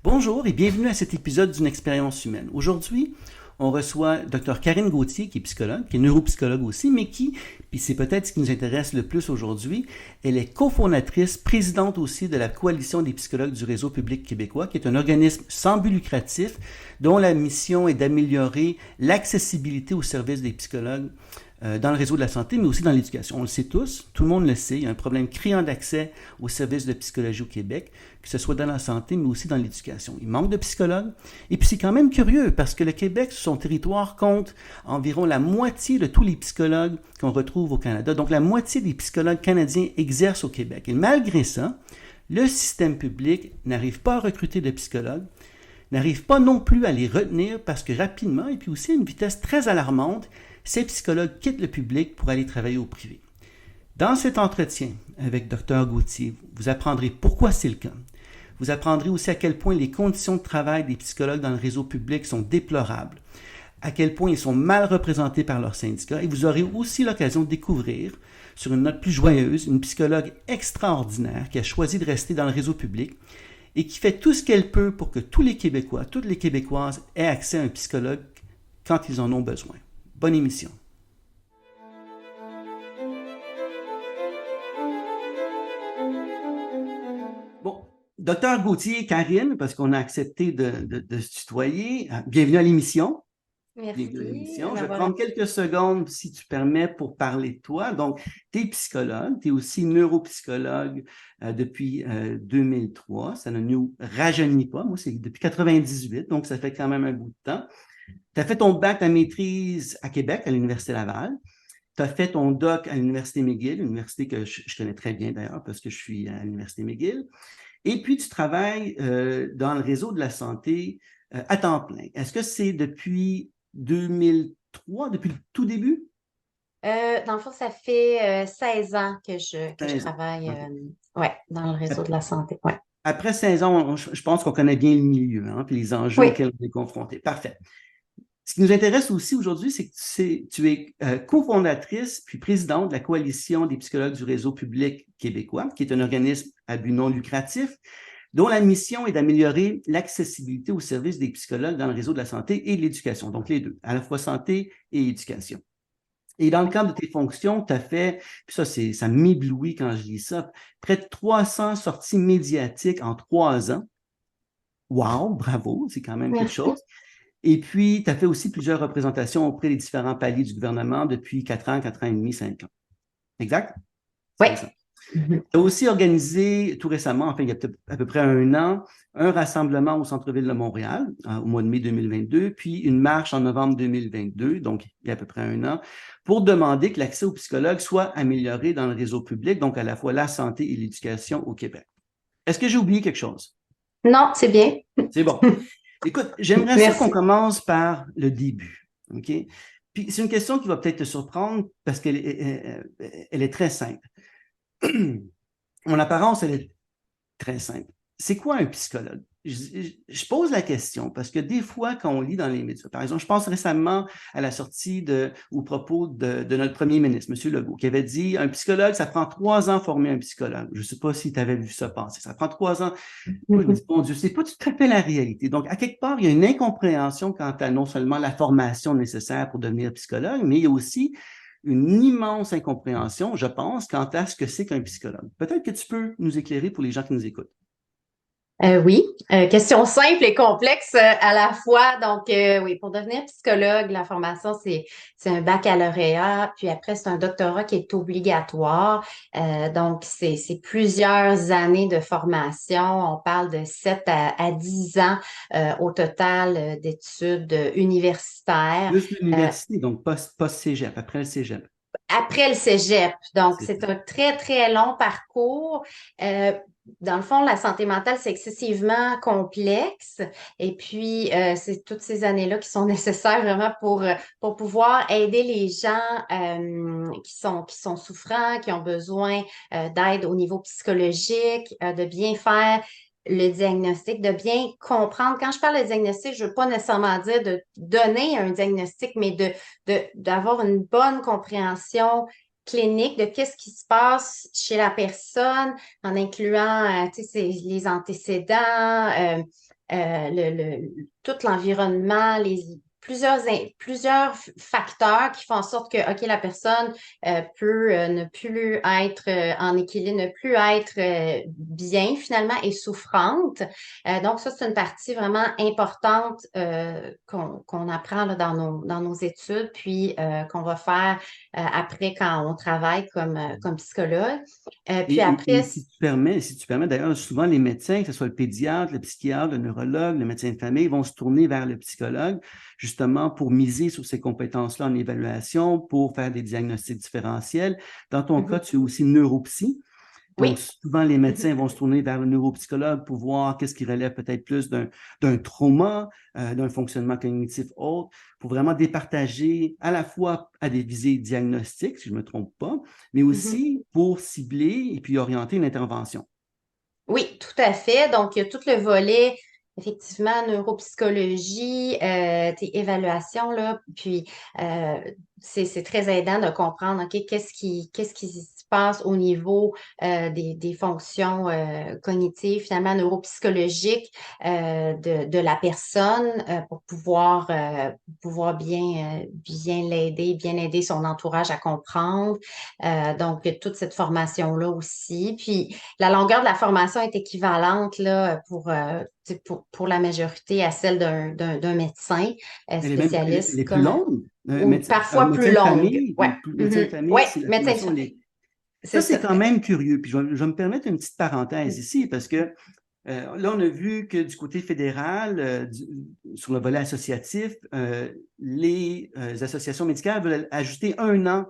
Bonjour et bienvenue à cet épisode d'une expérience humaine. Aujourd'hui, on reçoit Dr. Karine Gauthier, qui est psychologue, qui est neuropsychologue aussi, mais puis c'est peut-être ce qui nous intéresse le plus aujourd'hui, elle est cofondatrice, présidente aussi de la Coalition des psychologues du Réseau public québécois, qui est un organisme sans but lucratif dont la mission est d'améliorer l'accessibilité aux services des psychologues dans le réseau de la santé, mais aussi dans l'éducation. On le sait tous, tout le monde le sait, il y a un problème criant d'accès aux services de psychologie au Québec, que ce soit dans la santé, mais aussi dans l'éducation. Il manque de psychologues, et puis c'est quand même curieux, parce que le Québec, sur son territoire, compte environ la moitié de tous les psychologues qu'on retrouve au Canada. Donc la moitié des psychologues canadiens exercent au Québec. Et malgré ça, le système public n'arrive pas à recruter de psychologues, n'arrive pas non plus à les retenir, parce que rapidement, et puis aussi à une vitesse très alarmante, ces psychologues quittent le public pour aller travailler au privé. Dans cet entretien avec Dr. Gauthier, vous apprendrez pourquoi c'est le cas. Vous apprendrez aussi à quel point les conditions de travail des psychologues dans le réseau public sont déplorables, à quel point ils sont mal représentés par leurs syndicats, et vous aurez aussi l'occasion de découvrir, sur une note plus joyeuse, une psychologue extraordinaire qui a choisi de rester dans le réseau public et qui fait tout ce qu'elle peut pour que tous les Québécois, toutes les Québécoises aient accès à un psychologue quand ils en ont besoin. Bonne émission. Bon, docteur Gauthier, Karine, parce qu'on a accepté de se tutoyer, bienvenue à l'émission. Merci Bienvenue à l'émission. Je vais d'avoir prendre quelques secondes, si tu permets, pour parler de toi. Donc, tu es psychologue, tu es aussi neuropsychologue depuis 2003. Ça ne nous rajeunit pas. Moi, c'est depuis 98, donc ça fait quand même un bout de temps. Tu as fait ton bac, ta maîtrise à Québec, à l'Université Laval. Tu as fait ton doc à l'Université McGill, une université que je connais très bien d'ailleurs parce que je suis à l'Université McGill. Et puis, tu travailles dans le réseau de la santé à temps plein. Est-ce que c'est depuis 2003, depuis le tout début? Dans le fond, ça fait 16 ans que je 16 ans. travaille OK. ouais, dans le réseau de la santé. Ouais. Après 16 ans, je pense qu'on connaît bien le milieu, hein, puis les enjeux Oui, auxquels on est confronté. Parfait. Ce qui nous intéresse aussi aujourd'hui, c'est que tu es cofondatrice puis présidente de la Coalition des psychologues du Réseau public québécois, qui est un organisme à but non lucratif, dont la mission est d'améliorer l'accessibilité aux services des psychologues dans le réseau de la santé et de l'éducation, donc les deux, à la fois santé et éducation. Et dans le cadre de tes fonctions, tu as fait, puis ça m'éblouit quand je lis ça, près de 300 sorties médiatiques en 3 ans. Wow, bravo, c'est quand même quelque merci. chose. Et puis, tu as fait aussi plusieurs représentations auprès des différents paliers du gouvernement depuis 4 ans, 4 ans et demi, 5 ans. Exact? C'est Oui. bien ça. Tu as aussi organisé tout récemment, enfin, il y a à peu près un an, un rassemblement au centre-ville de Montréal au mois de mai 2022, puis une marche en novembre 2022, donc il y a à peu près un an, pour demander que l'accès aux psychologues soit amélioré dans le réseau public, donc à la fois la santé et l'éducation au Québec. Est-ce que j'ai oublié quelque chose? Non, c'est bien. C'est bon. Écoute, j'aimerais ça qu'on Merci. commence par le début. OK? Puis c'est une question qui va peut-être te surprendre parce qu'elle est très simple. En apparence, elle est très simple. C'est quoi un psychologue? Je pose la question parce que des fois, quand on lit dans les médias, par exemple, je pense récemment à la sortie au propos de notre premier ministre, M. Legault, qui avait dit un psychologue, ça prend 3 ans former un psychologue. Je ne sais pas si tu avais vu ça passer. Ça prend 3 ans. Moi, je me dis, bon Dieu, c'est pas tout à fait la réalité. Donc, à quelque part, il y a une incompréhension quant à non seulement la formation nécessaire pour devenir psychologue, mais il y a aussi une immense incompréhension, je pense, quant à ce que c'est qu'un psychologue. Peut-être que tu peux nous éclairer pour les gens qui nous écoutent. Oui, question simple et complexe à la fois. Donc, oui, pour devenir psychologue, la formation, c'est un baccalauréat, puis après, c'est un doctorat qui est obligatoire. Donc, c'est plusieurs années de formation. On parle de 7 à 10 ans au total d'études universitaires. Plus Euh, l'université, donc post-cégep, après le cégep. Après le cégep. Donc, C'est ça. c'est un très, très long parcours. Euh, Dans le fond, la santé mentale, c'est excessivement complexe. Et puis, c'est toutes ces années-là qui sont nécessaires vraiment pour pouvoir aider les gens qui sont souffrants, qui ont besoin d'aide au niveau psychologique, de bien faire le diagnostic, de bien comprendre. Quand je parle de diagnostic, je ne veux pas nécessairement dire de donner un diagnostic, mais d'avoir une bonne compréhension clinique de qu'est-ce qui se passe chez la personne, en incluant tu sais, les antécédents, tout l'environnement, plusieurs facteurs qui font en sorte que, OK, la personne peut ne plus être en équilibre, ne plus être bien finalement et souffrante. Donc, ça, c'est une partie vraiment importante qu'on apprend là, dans nos études, puis qu'on va faire après quand on travaille comme psychologue. Puis après, Si tu permets, d'ailleurs, souvent les médecins, que ce soit le pédiatre, le psychiatre, le neurologue, le médecin de famille, vont se tourner vers le psychologue, justement pour miser sur ces compétences-là en évaluation, pour faire des diagnostics différentiels. Dans ton cas, tu es aussi neuropsy. Donc, oui. souvent, les médecins vont se tourner vers le neuropsychologue pour voir qu'est-ce qui relève peut-être plus d'un trauma, d'un fonctionnement cognitif autre, pour vraiment départager à la fois à des visées diagnostiques, si je ne me trompe pas, mais aussi pour cibler et puis orienter une intervention. Oui, tout à fait. Donc, il y a tout le volet, effectivement, neuropsychologie, évaluation, là, puis c'est très aidant de comprendre, OK, qu'est-ce qui se passe au niveau des fonctions cognitives, finalement, neuropsychologiques de la personne pour pouvoir bien l'aider, bien aider son entourage à comprendre. Donc, toute cette formation-là aussi. Puis, la longueur de la formation est équivalente là, pour la majorité à celle d'un médecin Elle spécialiste est plus longue. ou Un parfois plus médecin de longue. famille, Ouais. médecin de famille, Ouais, si la médecin de formation, famille. C'est ça, c'est ça. quand même curieux. Puis je vais me permettre une petite parenthèse ici parce que là, on a vu que du côté fédéral, sur le volet associatif, les associations médicales veulent ajouter 1 an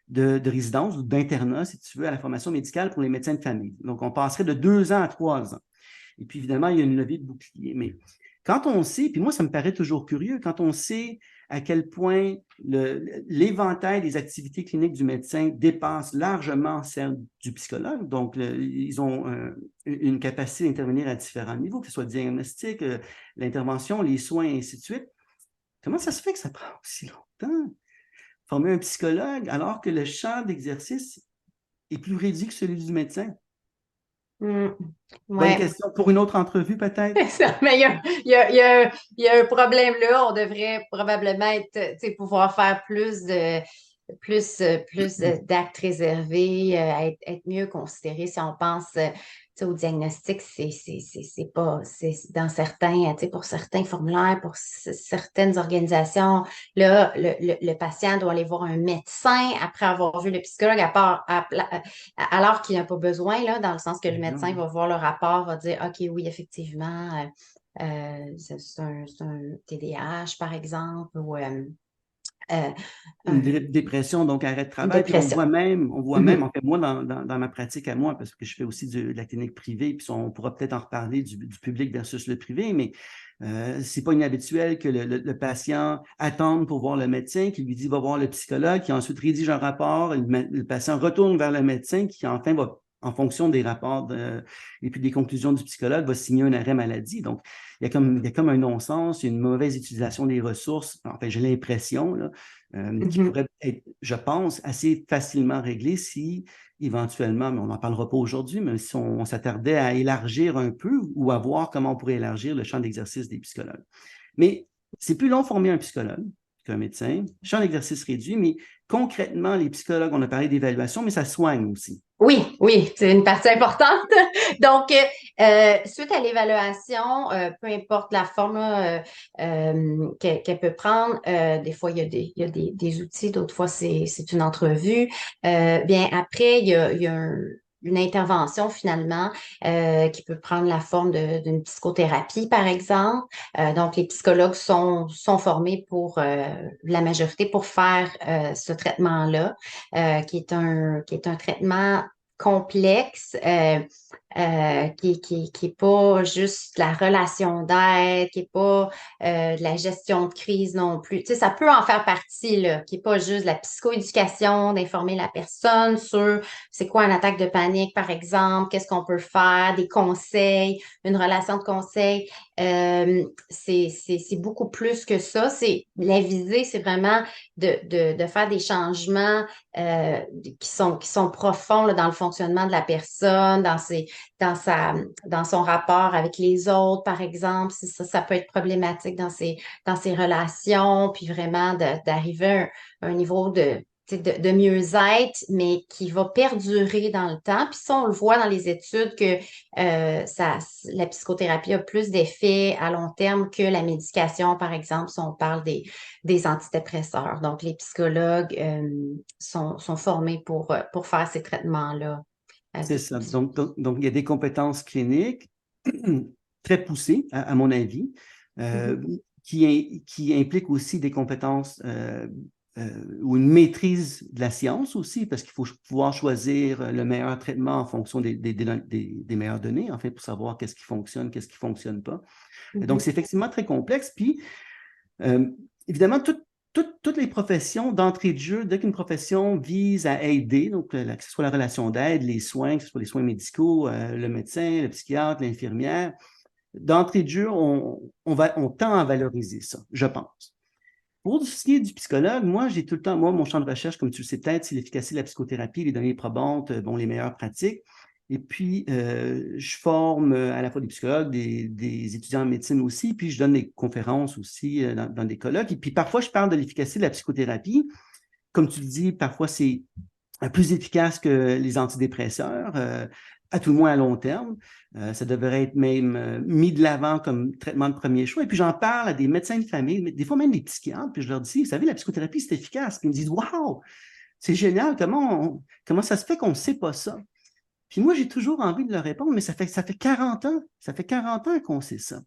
de résidence ou d'internat, si tu veux, à la formation médicale pour les médecins de famille. Donc, on passerait de 2 ans à 3 ans. Et puis, évidemment, il y a une levée de bouclier. Mais quand on sait, puis moi, ça me paraît toujours curieux, quand on sait à quel point l'éventail des activités cliniques du médecin dépasse largement celle du psychologue. Donc, ils ont une capacité d'intervenir à différents niveaux, que ce soit le diagnostic, l'intervention, les soins, et ainsi de suite. Comment ça se fait que ça prend aussi longtemps? Former un psychologue alors que le champ d'exercice est plus réduit que celui du médecin? Mm. Bonne Ouais. question pour une autre entrevue, peut-être? Mais il y a un problème là. On devrait probablement pouvoir faire plus d'actes réservés, être mieux considéré si on pense au diagnostic, c'est pas, c'est dans certains, pour certains formulaires, pour certaines organisations, là, le patient doit aller voir un médecin après avoir vu le psychologue, alors qu'il n'a pas besoin, là, dans le sens que le médecin va voir le rapport, va dire, OK, oui, effectivement, c'est un TDAH, par exemple, ou euh, Une un- dépression, donc arrêt de une travail. Puis dépression. on voit même, Mhm. en fait, moi, dans ma pratique à moi, parce que je fais aussi de la clinique privée, puis on pourra peut-être en reparler du public versus le privé, mais c'est pas inhabituel que le patient attende pour voir le médecin, qui lui dit va voir le psychologue, qui ensuite rédige un rapport, le patient retourne vers le médecin, qui enfin va, en fonction des rapports et puis des conclusions du psychologue, va signer un arrêt maladie. Donc, il y a comme un non-sens, il y a une mauvaise utilisation des ressources. Enfin, j'ai l'impression, là, qui Mhm. pourrait être, je pense, assez facilement réglé si éventuellement, mais on n'en parlera pas aujourd'hui, mais si on s'attardait à élargir un peu ou à voir comment on pourrait élargir le champ d'exercice des psychologues. Mais c'est plus long de former un psychologue qu'un médecin, champ d'exercice réduit, mais concrètement, les psychologues, on a parlé d'évaluation, mais ça soigne aussi. Oui, oui, c'est une partie importante. Donc, suite à l'évaluation, peu importe la forme là, qu'elle peut prendre, des fois il y a des outils, d'autres fois c'est une entrevue. Bien après, il y a une intervention finalement qui peut prendre la forme d'une psychothérapie, par exemple. Donc, les psychologues sont formés pour la majorité pour faire ce traitement-là, qui est un traitement complexe, qui est pas juste la relation d'aide, qui est pas de la gestion de crise non plus. Tu sais, ça peut en faire partie, là, qui est pas juste de la psychoéducation, d'informer la personne sur c'est quoi une attaque de panique, par exemple, qu'est-ce qu'on peut faire, des conseils, une relation de conseil. C'est beaucoup plus que ça. La visée, c'est vraiment de faire des changements qui sont profonds là, dans le fonctionnement de la personne, dans son rapport avec les autres, par exemple, si ça peut être problématique dans ses relations, puis vraiment d'arriver à un niveau de mieux-être, mais qui va perdurer dans le temps. Puis ça, on le voit dans les études que la psychothérapie a plus d'effets à long terme que la médication, par exemple, si on parle des antidépresseurs. Donc, les psychologues sont formés pour faire ces traitements-là. C'est ça. Donc, il y a des compétences cliniques très poussées, à mon avis, Mhm. qui impliquent aussi des compétences ou une maîtrise de la science aussi, parce qu'il faut pouvoir choisir le meilleur traitement en fonction des meilleures données, en fait, pour savoir qu'est-ce qui fonctionne pas. Donc, Mhm. c'est effectivement très complexe. Puis, euh, évidemment, toutes les professions d'entrée de jeu, dès qu'une profession vise à aider, donc que ce soit la relation d'aide, les soins, que ce soit les soins médicaux, le médecin, le psychiatre, l'infirmière, d'entrée de jeu, on tend à valoriser ça, je pense. Pour ce qui est du psychologue, moi, j'ai tout le temps, mon champ de recherche, comme tu le sais peut-être, c'est l'efficacité de la psychothérapie, les données probantes, les meilleures pratiques. Et puis, je forme à la fois des psychologues, des étudiants en médecine aussi, puis je donne des conférences aussi dans des colloques. Et puis, parfois, je parle de l'efficacité de la psychothérapie. Comme tu le dis, parfois, c'est plus efficace que les antidépresseurs, à tout le moins à long terme. Ça devrait être même mis de l'avant comme traitement de premier choix. Et puis j'en parle à des médecins de famille, des fois même des psychiatres, puis je leur dis, vous savez, la psychothérapie, c'est efficace. Puis ils me disent, waouh, c'est génial, comment ça se fait qu'on ne sait pas ça? Puis moi, j'ai toujours envie de leur répondre, mais ça fait 40 ans, ça fait 40 ans qu'on sait ça.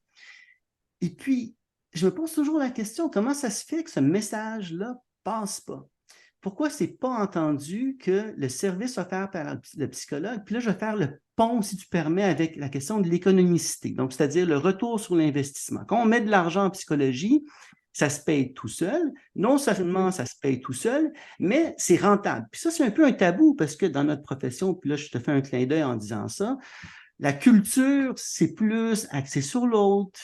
Et puis, je me pose toujours la question, comment ça se fait que ce message-là passe pas? Pourquoi c'est pas entendu que le service offert par le psychologue, puis là, je vais faire le pont, si tu permets, avec la question de l'économicité, donc c'est-à-dire le retour sur l'investissement. Quand on met de l'argent en psychologie, ça se paye tout seul. Non seulement ça se paye tout seul, mais c'est rentable. Puis ça, c'est un peu un tabou parce que dans notre profession, puis là, je te fais un clin d'œil en disant ça, la culture, c'est plus axé sur l'autre,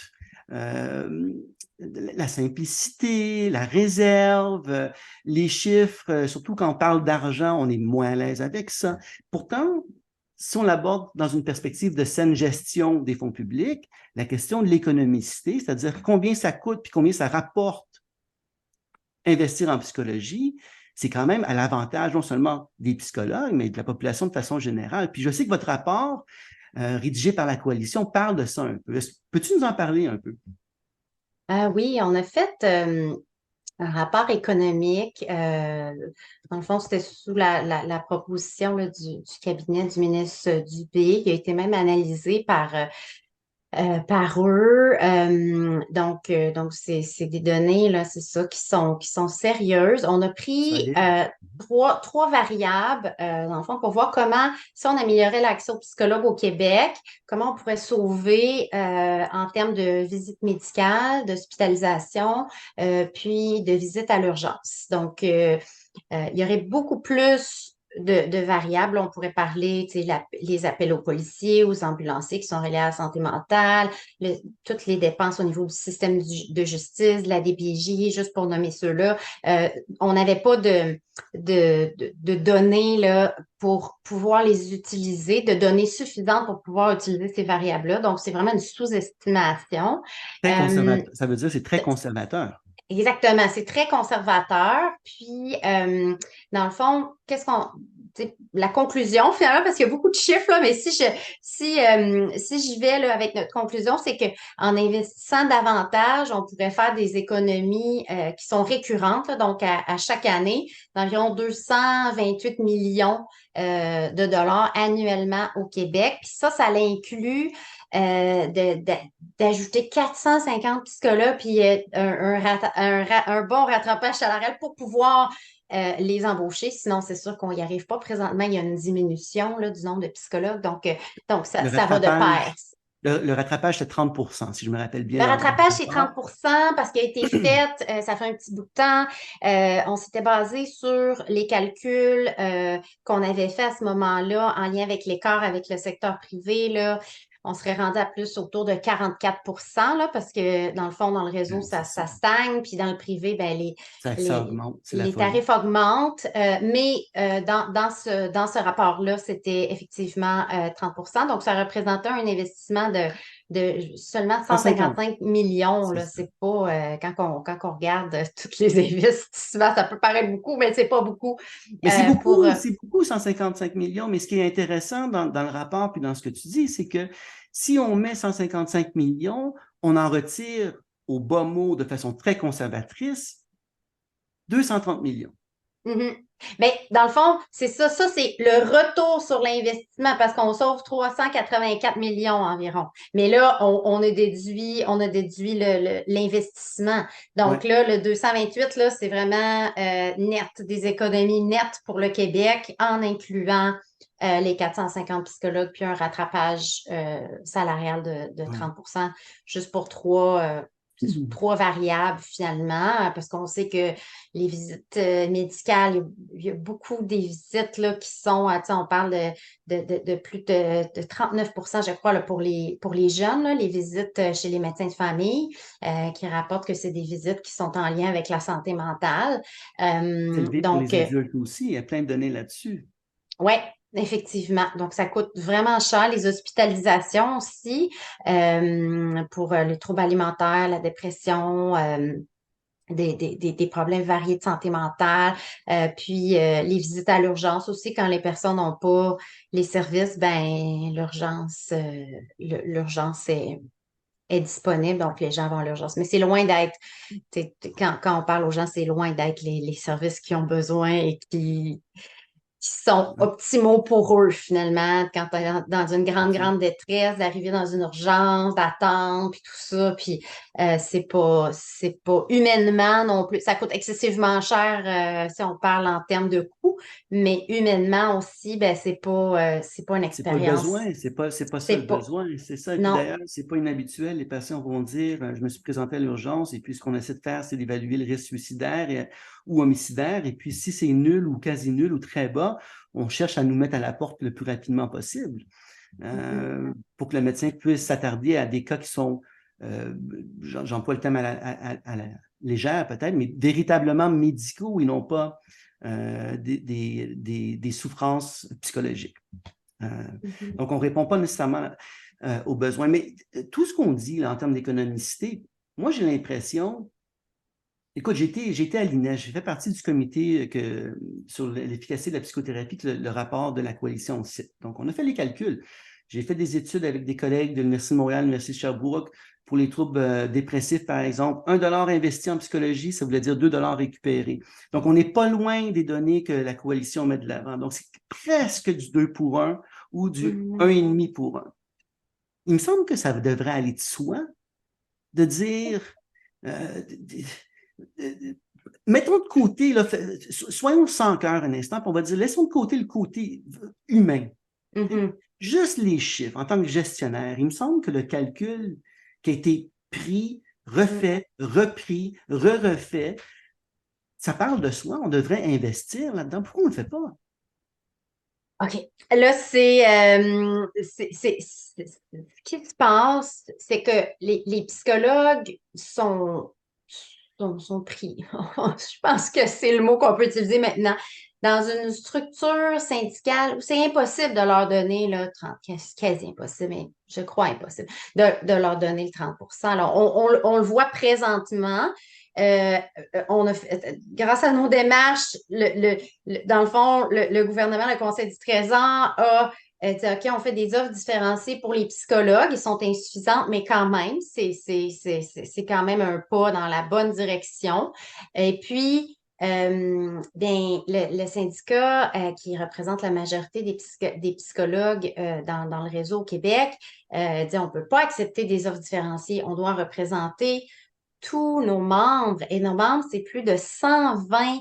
euh, la simplicité, la réserve, les chiffres, surtout quand on parle d'argent, on est moins à l'aise avec ça. Pourtant, si on l'aborde dans une perspective de saine gestion des fonds publics, la question de l'économicité, c'est-à-dire combien ça coûte puis combien ça rapporte investir en psychologie, c'est quand même à l'avantage non seulement des psychologues, mais de la population de façon générale. Puis je sais que votre rapport rédigé par la coalition parle de ça un peu. Peux-tu nous en parler un peu? Oui, on a fait un rapport économique. Dans le fond, c'était sous la proposition là, du cabinet du ministre Dubé, qui a été même analysé par eux. Donc c'est des données, là, c'est ça, qui sont sérieuses. On a pris Solide. trois variables, dans le fond, pour voir comment, si on améliorait l'accès aux psychologues au Québec, comment on pourrait sauver en termes de visite médicale, d'hospitalisation, puis de visite à l'urgence. Donc, il y aurait beaucoup plus de variables. On pourrait parler, tu sais, les appels aux policiers, aux ambulanciers qui sont reliés à la santé mentale, toutes les dépenses au niveau du système de justice, de la DPJ, juste pour nommer ceux-là. On n'avait pas de données là, pour pouvoir les utiliser, de données suffisantes pour pouvoir utiliser ces variables-là. Donc, c'est vraiment une sous-estimation. Très Euh, conservateur. Ça veut dire que c'est très conservateur. Exactement, c'est très conservateur. Puis, dans le fond, tu sais, la conclusion finalement, parce qu'il y a beaucoup de chiffres là, mais si j'y vais là, avec notre conclusion, c'est que en investissant davantage, on pourrait faire des économies qui sont récurrentes, là, donc à chaque année, d'environ 228 millions de dollars annuellement au Québec. Puis ça l'inclut d'ajouter 450 psychologues puis un bon rattrapage salarial pour pouvoir les embaucher. Sinon, c'est sûr qu'on n'y arrive pas. Présentement, il y a une diminution là, du nombre de psychologues. Donc Le ça va de pair. rattrapage, le rattrapage, c'est 30%, si je me rappelle bien Le dans le rattrapage, c'est rapport. 30% parce qu'il a été fait, ça fait un petit bout de temps. On s'était basé sur les calculs qu'on avait fait à ce moment-là en lien avec l'écart avec le secteur privé, là. on serait rendu à plus autour de 44 là, parce que dans le fond, dans le réseau, C'est ça ça. stagne, puis dans le privé, ben, Ça augmente, c'est la les folie. tarifs augmentent, mais dans ce rapport-là, c'était effectivement 30. Donc, ça représentait un investissement de seulement 150, 155 millions. c'est Là. ça. C'est pas, quand on regarde tous les investissements, ça peut paraître beaucoup, mais c'est pas beaucoup Mais pour. c'est beaucoup 155 millions. Mais ce qui est intéressant dans le rapport puis dans ce que tu dis, c'est que si on met 155 millions, on en retire au bas mot de façon très conservatrice 230 millions. Mhm. Mais dans le fond, c'est ça. Ça, c'est le retour sur l'investissement parce qu'on sauve 384 millions environ. Mais là, on a déduit l'investissement. Donc Ouais. là, le 228, là, c'est vraiment net, des économies nettes pour le Québec en incluant les 450 psychologues puis un rattrapage salarial de Ouais. 30 juste pour trois variables finalement, parce qu'on sait que les visites médicales, il y a beaucoup des visites là, qui sont, tu sais, on parle de plus de 39 je crois, là, pour les jeunes, là, les visites chez les médecins de famille, qui rapportent que c'est des visites qui sont en lien avec la santé mentale. C'est élevé pour Donc, les adultes aussi. Il y a plein de données là-dessus. ouais, effectivement. Donc, ça coûte vraiment cher. Les hospitalisations aussi, pour les troubles alimentaires, la dépression, des problèmes variés de santé mentale, puis les visites à l'urgence aussi, quand les personnes n'ont pas les services, ben l'urgence est disponible, donc les gens vont à l'urgence. Mais c'est loin d'être, quand on parle aux gens, c'est loin d'être les services qui ont besoin et qui sont Ouais. optimaux pour eux, finalement, quand tu es dans une grande, Absolument. grande détresse, d'arriver dans une urgence, d'attendre, puis tout ça, puis c'est pas humainement non plus. Ça coûte excessivement cher si on parle en termes de coût, mais humainement aussi, ben c'est pas une C'est pas le expérience. besoin, c'est pas ça le C'est pas. besoin, c'est ça. Et puis Non. d'ailleurs, c'est pas inhabituel. Les patients vont dire, je me suis présenté à l'urgence et puis ce qu'on essaie de faire, c'est d'évaluer le risque suicidaire ou homicidaire. Et puis si c'est nul ou quasi nul ou très bas, on cherche à nous mettre à la porte le plus rapidement possible Mhm. pour que le médecin puisse s'attarder à des cas qui sont, j'emploie le terme à la légère peut-être, mais véritablement médicaux et non pas des souffrances psychologiques. Mhm. Donc, on ne répond pas nécessairement aux besoins. Mais tout ce qu'on dit là, en termes d'économicité, moi, j'ai l'impression, écoute, j'ai été à l'INES, j'ai fait partie du comité sur l'efficacité de la psychothérapie, que le rapport de la coalition cite. Donc, on a fait les calculs. J'ai fait des études avec des collègues de l'Université de Montréal, de l'Université de Sherbrooke, pour les troubles dépressifs, par exemple. 1 $ investi en psychologie, ça voulait dire 2 $ récupérés. Donc, on n'est pas loin des données que la coalition met de l'avant. Donc, c'est presque du 2 pour 1 ou du Mhm. 1,5 pour 1. Il me semble que ça devrait aller de soi de dire, euh, mettons de côté, là, soyons sans cœur un instant, puis on va dire, laissons de côté le côté humain. Mhm. Juste les chiffres, en tant que gestionnaire, il me semble que le calcul qui a été pris, Mhm. refait, repris, refait, ça parle de soi, on devrait investir là-dedans. Pourquoi on ne le fait pas? OK. Là, ce qui se passe, c'est que les psychologues sont pris. Je pense que c'est le mot qu'on peut utiliser maintenant. Dans une structure syndicale où c'est impossible de leur donner le 30, quasi impossible, mais je crois impossible, de leur donner le 30. Alors, on le voit présentement. Euh, grâce à nos démarches, dans le fond, le gouvernement, le Conseil du Trésor a dit, OK, on fait des offres différenciées pour les psychologues. Ils sont insuffisantes, mais quand même, c'est quand même un pas dans la bonne direction. Et puis, ben, le syndicat qui représente la majorité des psychologues dans le réseau au Québec dit on ne peut pas accepter des offres différenciées. On doit représenter tous nos membres. Et nos membres, c'est plus de 120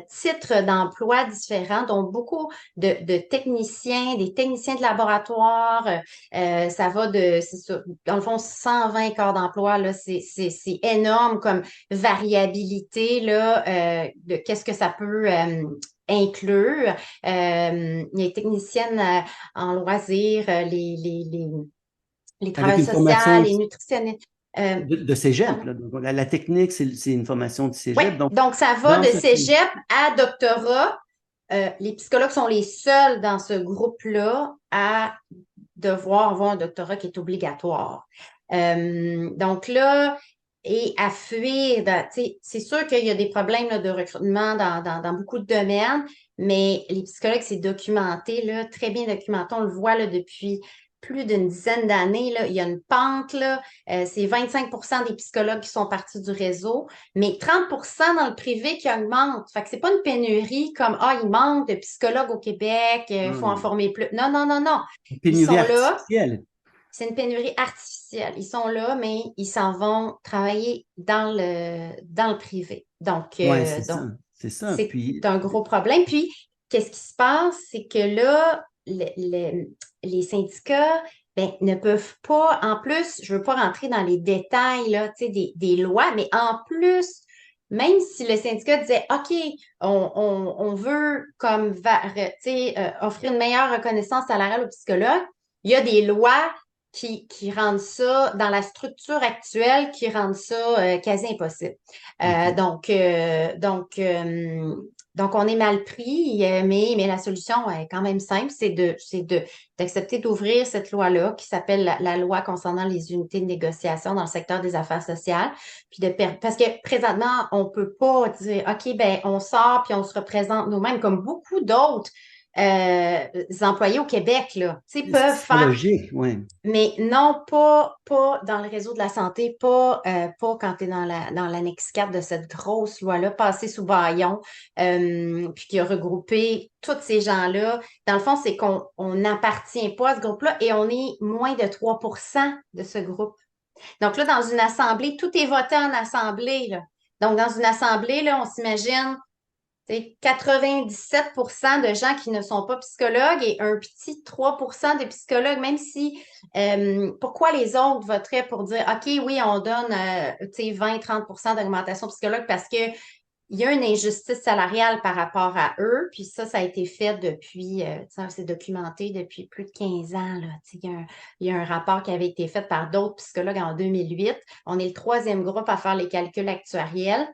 titres d'emploi différents, dont beaucoup de techniciens, des techniciens de laboratoire. Ça va c'est ça, dans le fond, 120 corps d'emploi, là, c'est énorme comme variabilité, là, de qu'est-ce que ça peut inclure. Les techniciennes en loisirs, les Avec travailleurs une sociaux, formation les nutritionnistes. Euh, de cégep, pardon. là. Donc, la technique, c'est une formation de Oui, cégep. Donc, donc ça va dans de ce cégep à doctorat. Les psychologues sont les seuls dans ce groupe-là à devoir avoir un doctorat qui est obligatoire. Donc là, et à fuir, c'est sûr qu'il y a des problèmes là, de recrutement dans beaucoup de domaines, mais les psychologues, c'est documenté, là, très bien documenté. On le voit là, depuis plus d'une dizaine d'années. Là, il y a une pente, là, c'est 25 des psychologues qui sont partis du réseau, mais 30 dans le privé qui augmente. Fait que c'est pas une pénurie comme Ah, il manque de psychologues au Québec, il faut en hum, former plus. Non, non, non, non. Ils pénurie sont là, artificielle. c'est une pénurie artificielle. Ils sont là, mais ils s'en vont travailler dans le privé. Oui, c'est Donc ça. C'est ça. c'est Puis, un gros problème. Puis, qu'est-ce qui se passe? C'est que là, les syndicats ben, ne peuvent pas, en plus, je ne veux pas rentrer dans les détails là, tu sais, des lois, mais en plus, même si le syndicat disait, OK, on veut comme tu sais, offrir une meilleure reconnaissance salariale aux psychologues, il y a des lois qui rendent ça, dans la structure actuelle, qui rendent ça quasi impossible. Euh, OK. donc, euh, donc, euh, donc, on est mal pris, mais la solution est quand même simple, d'accepter d'ouvrir cette loi-là qui s'appelle la loi concernant les unités de négociation dans le secteur des affaires sociales. Parce que présentement, on peut pas dire, OK, ben, on sort puis on se représente nous-mêmes comme beaucoup d'autres employés au Québec, là, tu sais, peuvent C'est pas faire logique, oui. mais non, pas dans le réseau de la santé, pas quand tu es dans l'annexe 4 de cette grosse loi-là, passée sous bâillon, puis qui a regroupé tous ces gens-là. Dans le fond, c'est qu'on n'appartient pas à ce groupe-là et on est moins de 3% de ce groupe. Donc là, dans une assemblée, tout est voté en assemblée, là. Donc, dans une assemblée, là, on s'imagine c'est 97 de gens qui ne sont pas psychologues et un petit 3 de psychologues, même si pourquoi les autres voteraient pour dire OK, oui, on donne 20-30 d'augmentation psychologue parce que il y a une injustice salariale par rapport à eux, puis ça a été fait depuis, c'est documenté depuis plus de 15 ans. Là. Il y a un rapport qui avait été fait par d'autres psychologues en 2008. On est le troisième groupe à faire les calculs actuariels.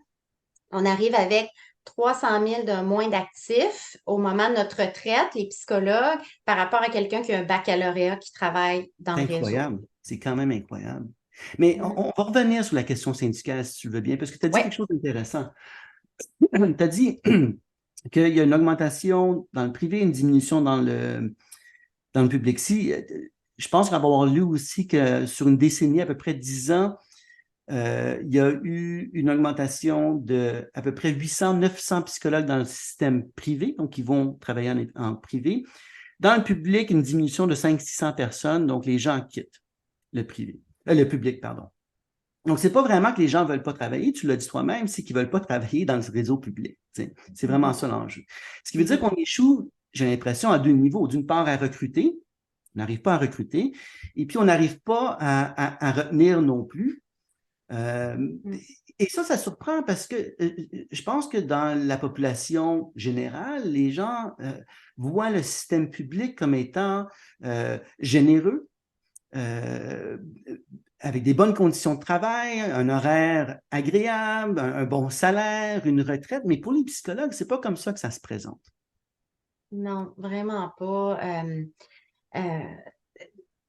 On arrive avec 300 000 de moins d'actifs au moment de notre retraite, les psychologues, par rapport à quelqu'un qui a un baccalauréat qui travaille dans C'est le réseau. incroyable. C'est quand même incroyable. Mais Mm. on va revenir sur la question syndicale, si tu le veux bien, parce que tu as dit Oui, quelque chose d'intéressant. Tu as dit qu'il y a une augmentation dans le privé, une diminution dans le public. Si, je pense avoir lu aussi que sur une décennie, à peu près 10 ans, il y a eu une augmentation de à peu près 800-900 psychologues dans le système privé, donc ils vont travailler en privé. Dans le public, une diminution de 500-600 personnes, donc les gens quittent le privé, le public, pardon. Donc, c'est pas vraiment que les gens veulent pas travailler, tu l'as dit toi-même, c'est qu'ils veulent pas travailler dans le réseau public. C'est vraiment ça l'enjeu. Ce qui veut dire mhm. qu'on échoue, j'ai l'impression, à deux niveaux. D'une part, à recruter, on n'arrive pas à recruter, et puis on n'arrive pas à retenir non plus. Euh, Mm. et ça surprend parce que je pense que dans la population générale, les gens voient le système public comme étant généreux, euh, avec des bonnes conditions de travail, un horaire agréable, un bon salaire, une retraite. Mais pour les psychologues, c'est pas comme ça que ça se présente. Non, vraiment pas. Euh,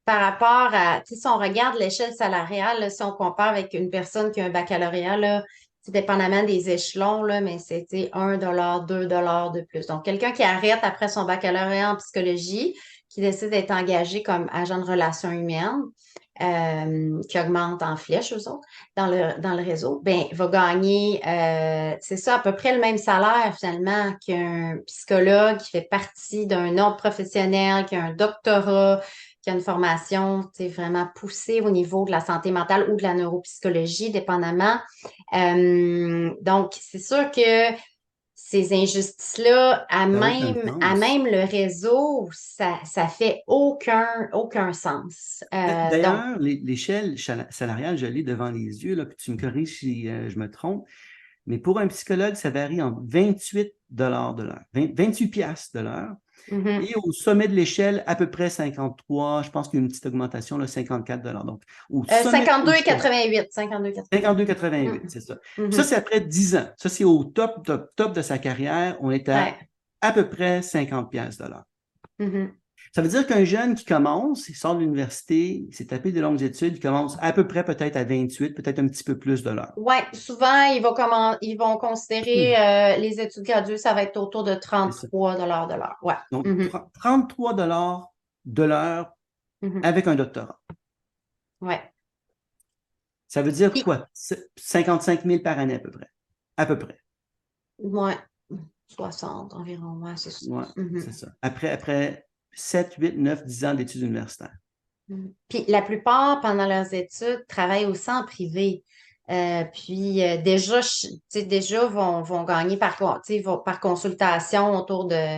Par rapport à, tu sais, si on regarde l'échelle salariale, là, si on compare avec une personne qui a un baccalauréat, là, c'est dépendamment des échelons, là, mais c'était 1 $, 2 de plus. Donc, quelqu'un qui arrête après son baccalauréat en psychologie, qui décide d'être engagé comme agent de relations humaines, qui augmente en flèche, eux autres, dans le réseau, ben, va gagner, c'est ça, à peu près le même salaire finalement qu'un psychologue qui fait partie d'un ordre professionnel, qui a un doctorat, qui a une formation vraiment poussée au niveau de la santé mentale ou de la neuropsychologie, dépendamment. Donc, c'est sûr que ces injustices-là, Ça n'a aucun à sens. même le réseau, ça fait aucun sens. Donc, D'ailleurs, l'échelle salariale, je l'ai devant les yeux, là, puis tu me corriges si je me trompe, mais pour un psychologue, ça varie entre 28 de l'heure, 28 piastres de l'heure, Mhm. Et au sommet de l'échelle, à peu près 53, je pense qu'il y a une petite augmentation, là, 54 $. Donc, au sommet de 52 et l'échelle, 88. 52 88. 52,88, Mhm. c'est ça. Puis ça, Mhm. c'est après 10 ans. Ça, c'est au top, top, top de sa carrière. On est Ouais. à peu près 50 piastres $. Mhm. Ça veut dire qu'un jeune qui commence, il sort de l'université, il s'est tapé des longues études, il commence à peu près peut-être à 28, peut-être un petit peu plus de l'heure. Ouais, souvent, ils vont considérer Hmm, les études graduées, ça va être autour de c'est ça. 33 de l'heure. Ouais. Donc, Mhm. 33 de l'heure Mhm. avec un doctorat. Ouais. Ça veut dire Puis, quoi? 55 000 par année à peu près. À peu près. ouais, 60 environ, ouais, c'est ça. Ouais, Mhm. c'est ça. Après 7, 8, 9, 10 ans d'études universitaires. Mhm. Puis la plupart, pendant leurs études, travaillent aussi en privé. Puis déjà, tu sais, déjà vont gagner tu sais, par consultation autour de,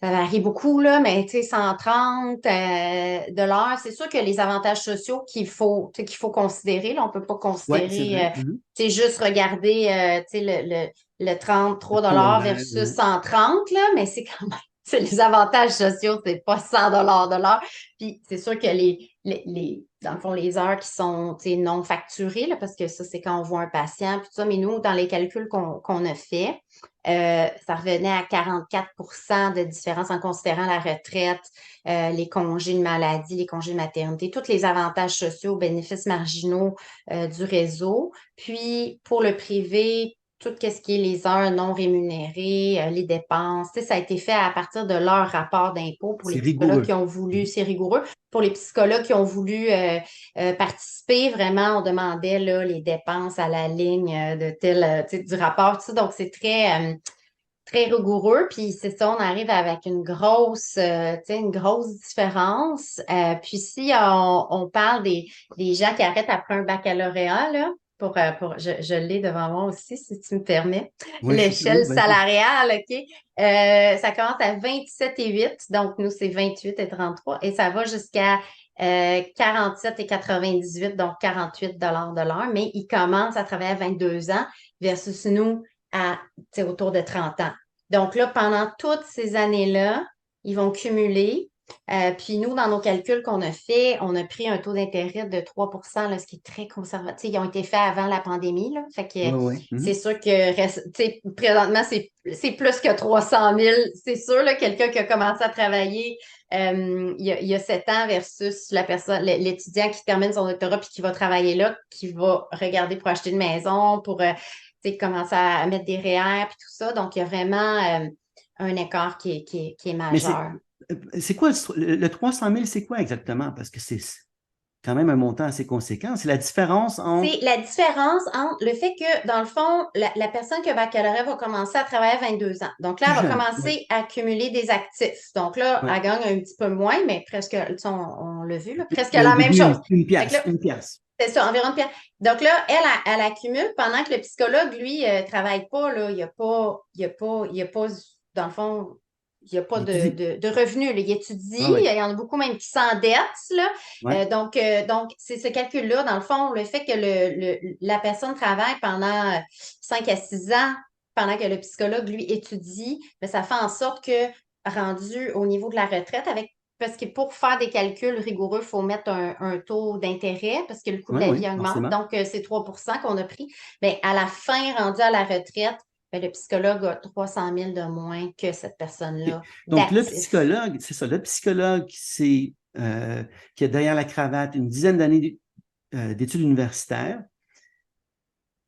ça varie beaucoup, là, mais tu sais, 130 de l'heure. C'est sûr que les avantages sociaux tu sais, qu'il faut considérer, là, on peut pas Oui, c'est considérer, vrai. Mhm. tu sais, juste regarder, tu sais, le Le 33 taux horaire, versus ouais. 130, là, mais c'est quand même, c'est les avantages sociaux, c'est pas 100 de l'heure. Puis c'est sûr que dans le fond, les heures qui sont tu sais, non facturées, là, parce que ça, c'est quand on voit un patient, puis tout ça, mais nous, dans les calculs qu'on a fait, ça revenait à 44 de différence en considérant la retraite, les congés de maladie, les congés de maternité, tous les avantages sociaux, bénéfices marginaux du réseau. Puis pour le privé, tout ce qui est les heures non rémunérées, les dépenses, tu sais, ça a été fait à partir de leur rapport d'impôt pour les C'est psychologues rigoureux. qui ont voulu, Mhm. c'est rigoureux, pour les psychologues qui ont voulu participer, vraiment, on demandait là, les dépenses à la ligne de tel, tu sais, du rapport, tout ça. Donc, c'est très rigoureux. Puis c'est ça, on arrive avec tu sais, une grosse différence. Puis si on parle des gens qui arrêtent après un baccalauréat, là, je l'ai devant moi aussi, si tu me permets. Oui, oui, L'échelle vas-y. salariale, OK? Ça commence à 27,8. Donc, nous, c'est 28 et 33. Et ça va jusqu'à 47 et 98, donc 48 de l'heure. Mais ils commencent à travailler à 22 ans versus nous à, tu sais, autour de 30 ans. Donc là, pendant toutes ces années-là, ils vont cumuler. Puis nous, dans nos calculs qu'on a fait, on a pris un taux d'intérêt de 3 là, ce qui est très conservatif. Ils ont été faits avant la pandémie, là. Fait que Oui, oui. c'est Mhm. sûr que tu sais, présentement, c'est plus que 300 000. C'est sûr, là, quelqu'un qui a commencé à travailler il y a 7 ans versus la personne, l'étudiant qui termine son doctorat puis qui va travailler là, qui va regarder pour acheter une maison, pour tu sais, commencer à mettre des REER puis tout ça. Donc, il y a vraiment un écart qui est Mais majeur. c'est quoi le 300 000, c'est quoi exactement? Parce que c'est quand même un montant assez conséquent. C'est la différence entre. C'est la différence entre le fait que, dans le fond, la personne qui a baccalauréat va commencer à travailler à 22 ans. Donc là, Plus elle va jeune. Oui, commencer à accumuler des actifs. Donc là, oui. elle gagne un petit peu moins, mais presque, tu sais, on l'a vu, là, presque Mais au la même début, chose. une Fait que pièce, là, une pièce. c'est ça, environ de pierre. Donc là, elle accumule pendant que le psychologue, lui, travaille pas, là. Il y a pas, dans le fond, il n'y a pas Il étudie. de revenus, là. Il Oui, étudie. oui. Il y en a beaucoup même qui s'endettent, là. Ouais, Donc, c'est ce calcul-là, dans le fond, le fait que la personne travaille pendant 5 à 6 ans, pendant que le psychologue, lui, étudie, ben, ça fait en sorte que, rendu au niveau de la retraite, parce que pour faire des calculs rigoureux, il faut mettre un taux d'intérêt parce que le coût de oui, la oui, vie augmente. forcément. Donc, c'est 3 qu'on a pris. Mais à la fin, rendu à la retraite, ben, le psychologue a 300 000 de moins que cette OK. personne-là Donc, le d'actifs. psychologue, c'est ça, le psychologue, qui a derrière la cravate une dizaine d'années d'études universitaires,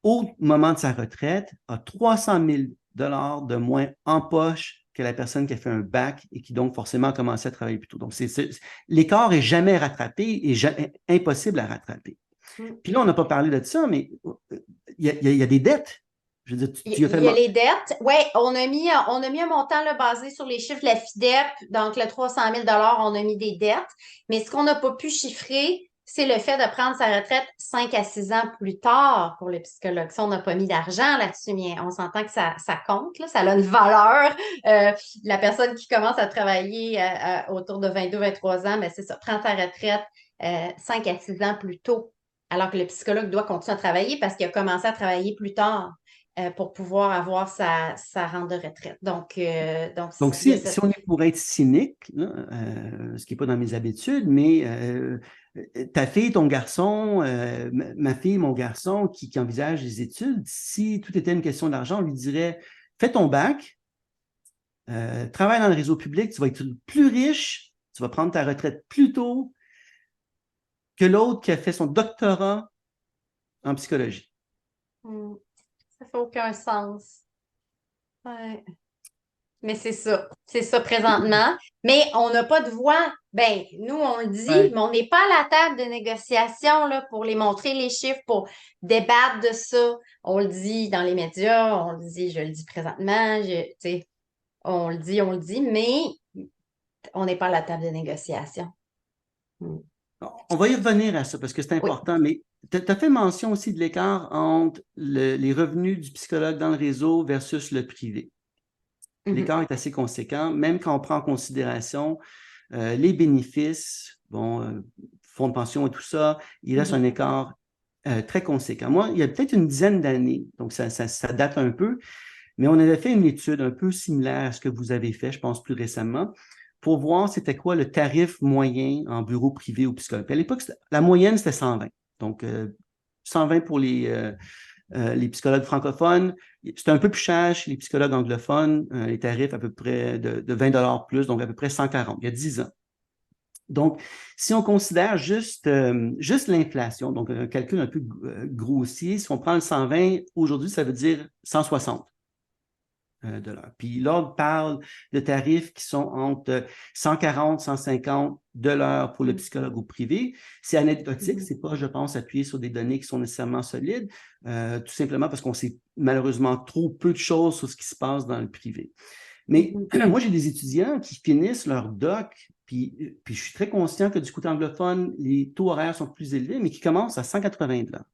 au moment de sa retraite, a 300 000 de moins en poche que la personne qui a fait un bac et qui donc forcément a commencé à travailler plus tôt. Donc, l'écart est jamais rattrapé et impossible à rattraper. Mm. Puis là, on n'a pas parlé de ça, mais il y a des dettes. Je veux dire, tu as fait. Il y a les dettes. Oui, on a mis un montant là, basé sur les chiffres de la FIDEP. Donc, le 300 000 on a mis des dettes. Mais ce qu'on n'a pas pu chiffrer, c'est le fait de prendre sa retraite 5 à 6 ans plus tard pour le psychologue. Ça, on n'a pas mis d'argent là-dessus, mais on s'entend que ça compte, là, ça a une valeur. La personne qui commence à travailler autour de 22, 23 ans, mais c'est ça, prend sa retraite 5 à 6 ans plus tôt, alors que le psychologue doit continuer à travailler parce qu'il a commencé à travailler plus tard. pour pouvoir avoir sa rente de retraite. Donc, Donc, il y a si on est pour être cynique, là, ce qui n'est pas dans mes habitudes, mais ta fille, ton garçon, ma fille, mon garçon qui envisage les études, si tout était une question d'argent, on lui dirait, fais ton bac, travaille dans le réseau public, tu vas être plus riche, tu vas prendre ta retraite plus tôt que l'autre qui a fait son doctorat en psychologie. Ça fait aucun sens. Ouais. Mais c'est ça présentement. Mais on n'a pas de voix. Ben, nous, on le dit, Ouais. mais on n'est pas à la table de négociation là, pour les montrer les chiffres, pour débattre de ça. On le dit dans les médias, on le dit, je le dis présentement, tu sais, on le dit, mais on n'est pas à la table de négociation. Mm. On va y revenir à ça parce que c'est Oui. important, mais tu as fait mention aussi de l'écart entre les revenus du psychologue dans le réseau versus le privé. Mhm. L'écart est assez conséquent, même quand on prend en considération les bénéfices, fonds de pension et tout ça, il reste un Mhm. écart très conséquent. Moi, il y a peut-être une dizaine d'années, donc ça date un peu, mais on avait fait une étude un peu similaire à ce que vous avez fait, je pense, plus récemment, pour voir c'était quoi le tarif moyen en bureau privé ou psychologue. Puis à l'époque, la moyenne, c'était 120. Donc, 120 pour les psychologues francophones. C'était un peu plus cher chez les psychologues anglophones, les tarifs à peu près de 20 $ plus, donc à peu près 140, il y a 10 ans. Donc, si on considère juste l'inflation, donc un calcul un peu grossier, si on prend le 120, aujourd'hui, ça veut dire 160 $. Puis là, on parle de tarifs qui sont entre 140, 150 $ pour le psychologue au privé. C'est anecdotique, c'est pas, je pense, appuyé sur des données qui sont nécessairement solides, tout simplement parce qu'on sait malheureusement trop peu de choses sur ce qui se passe dans le privé. Mais moi, j'ai des étudiants qui finissent leur doc, puis je suis très conscient que du côté anglophone, les taux horaires sont plus élevés, mais qui commencent à 180 $.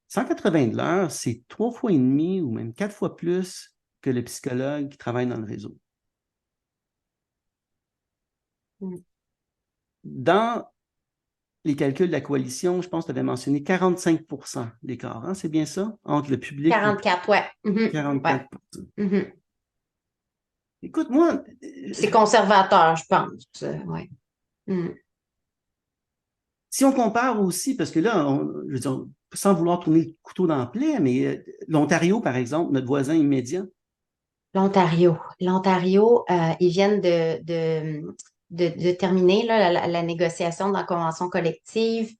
180 $, c'est 3 fois et demi ou même 4 fois plus que le psychologue qui travaille dans le réseau. Mm. Dans les calculs de la coalition, je pense que tu avais mentionné 45 d'écart, hein? C'est bien ça? Entre le public et le privé. 44, ouais. Mhm. Ouais. 44. Mhm. Écoute, moi, C'est conservateur, je pense. Ouais. Mm. si on compare aussi, parce que là, je veux dire, sans vouloir tourner le couteau dans la plaie, mais l'Ontario, par exemple, notre voisin immédiat. L'Ontario. L'Ontario, ils viennent de terminer là, la négociation de la convention collective.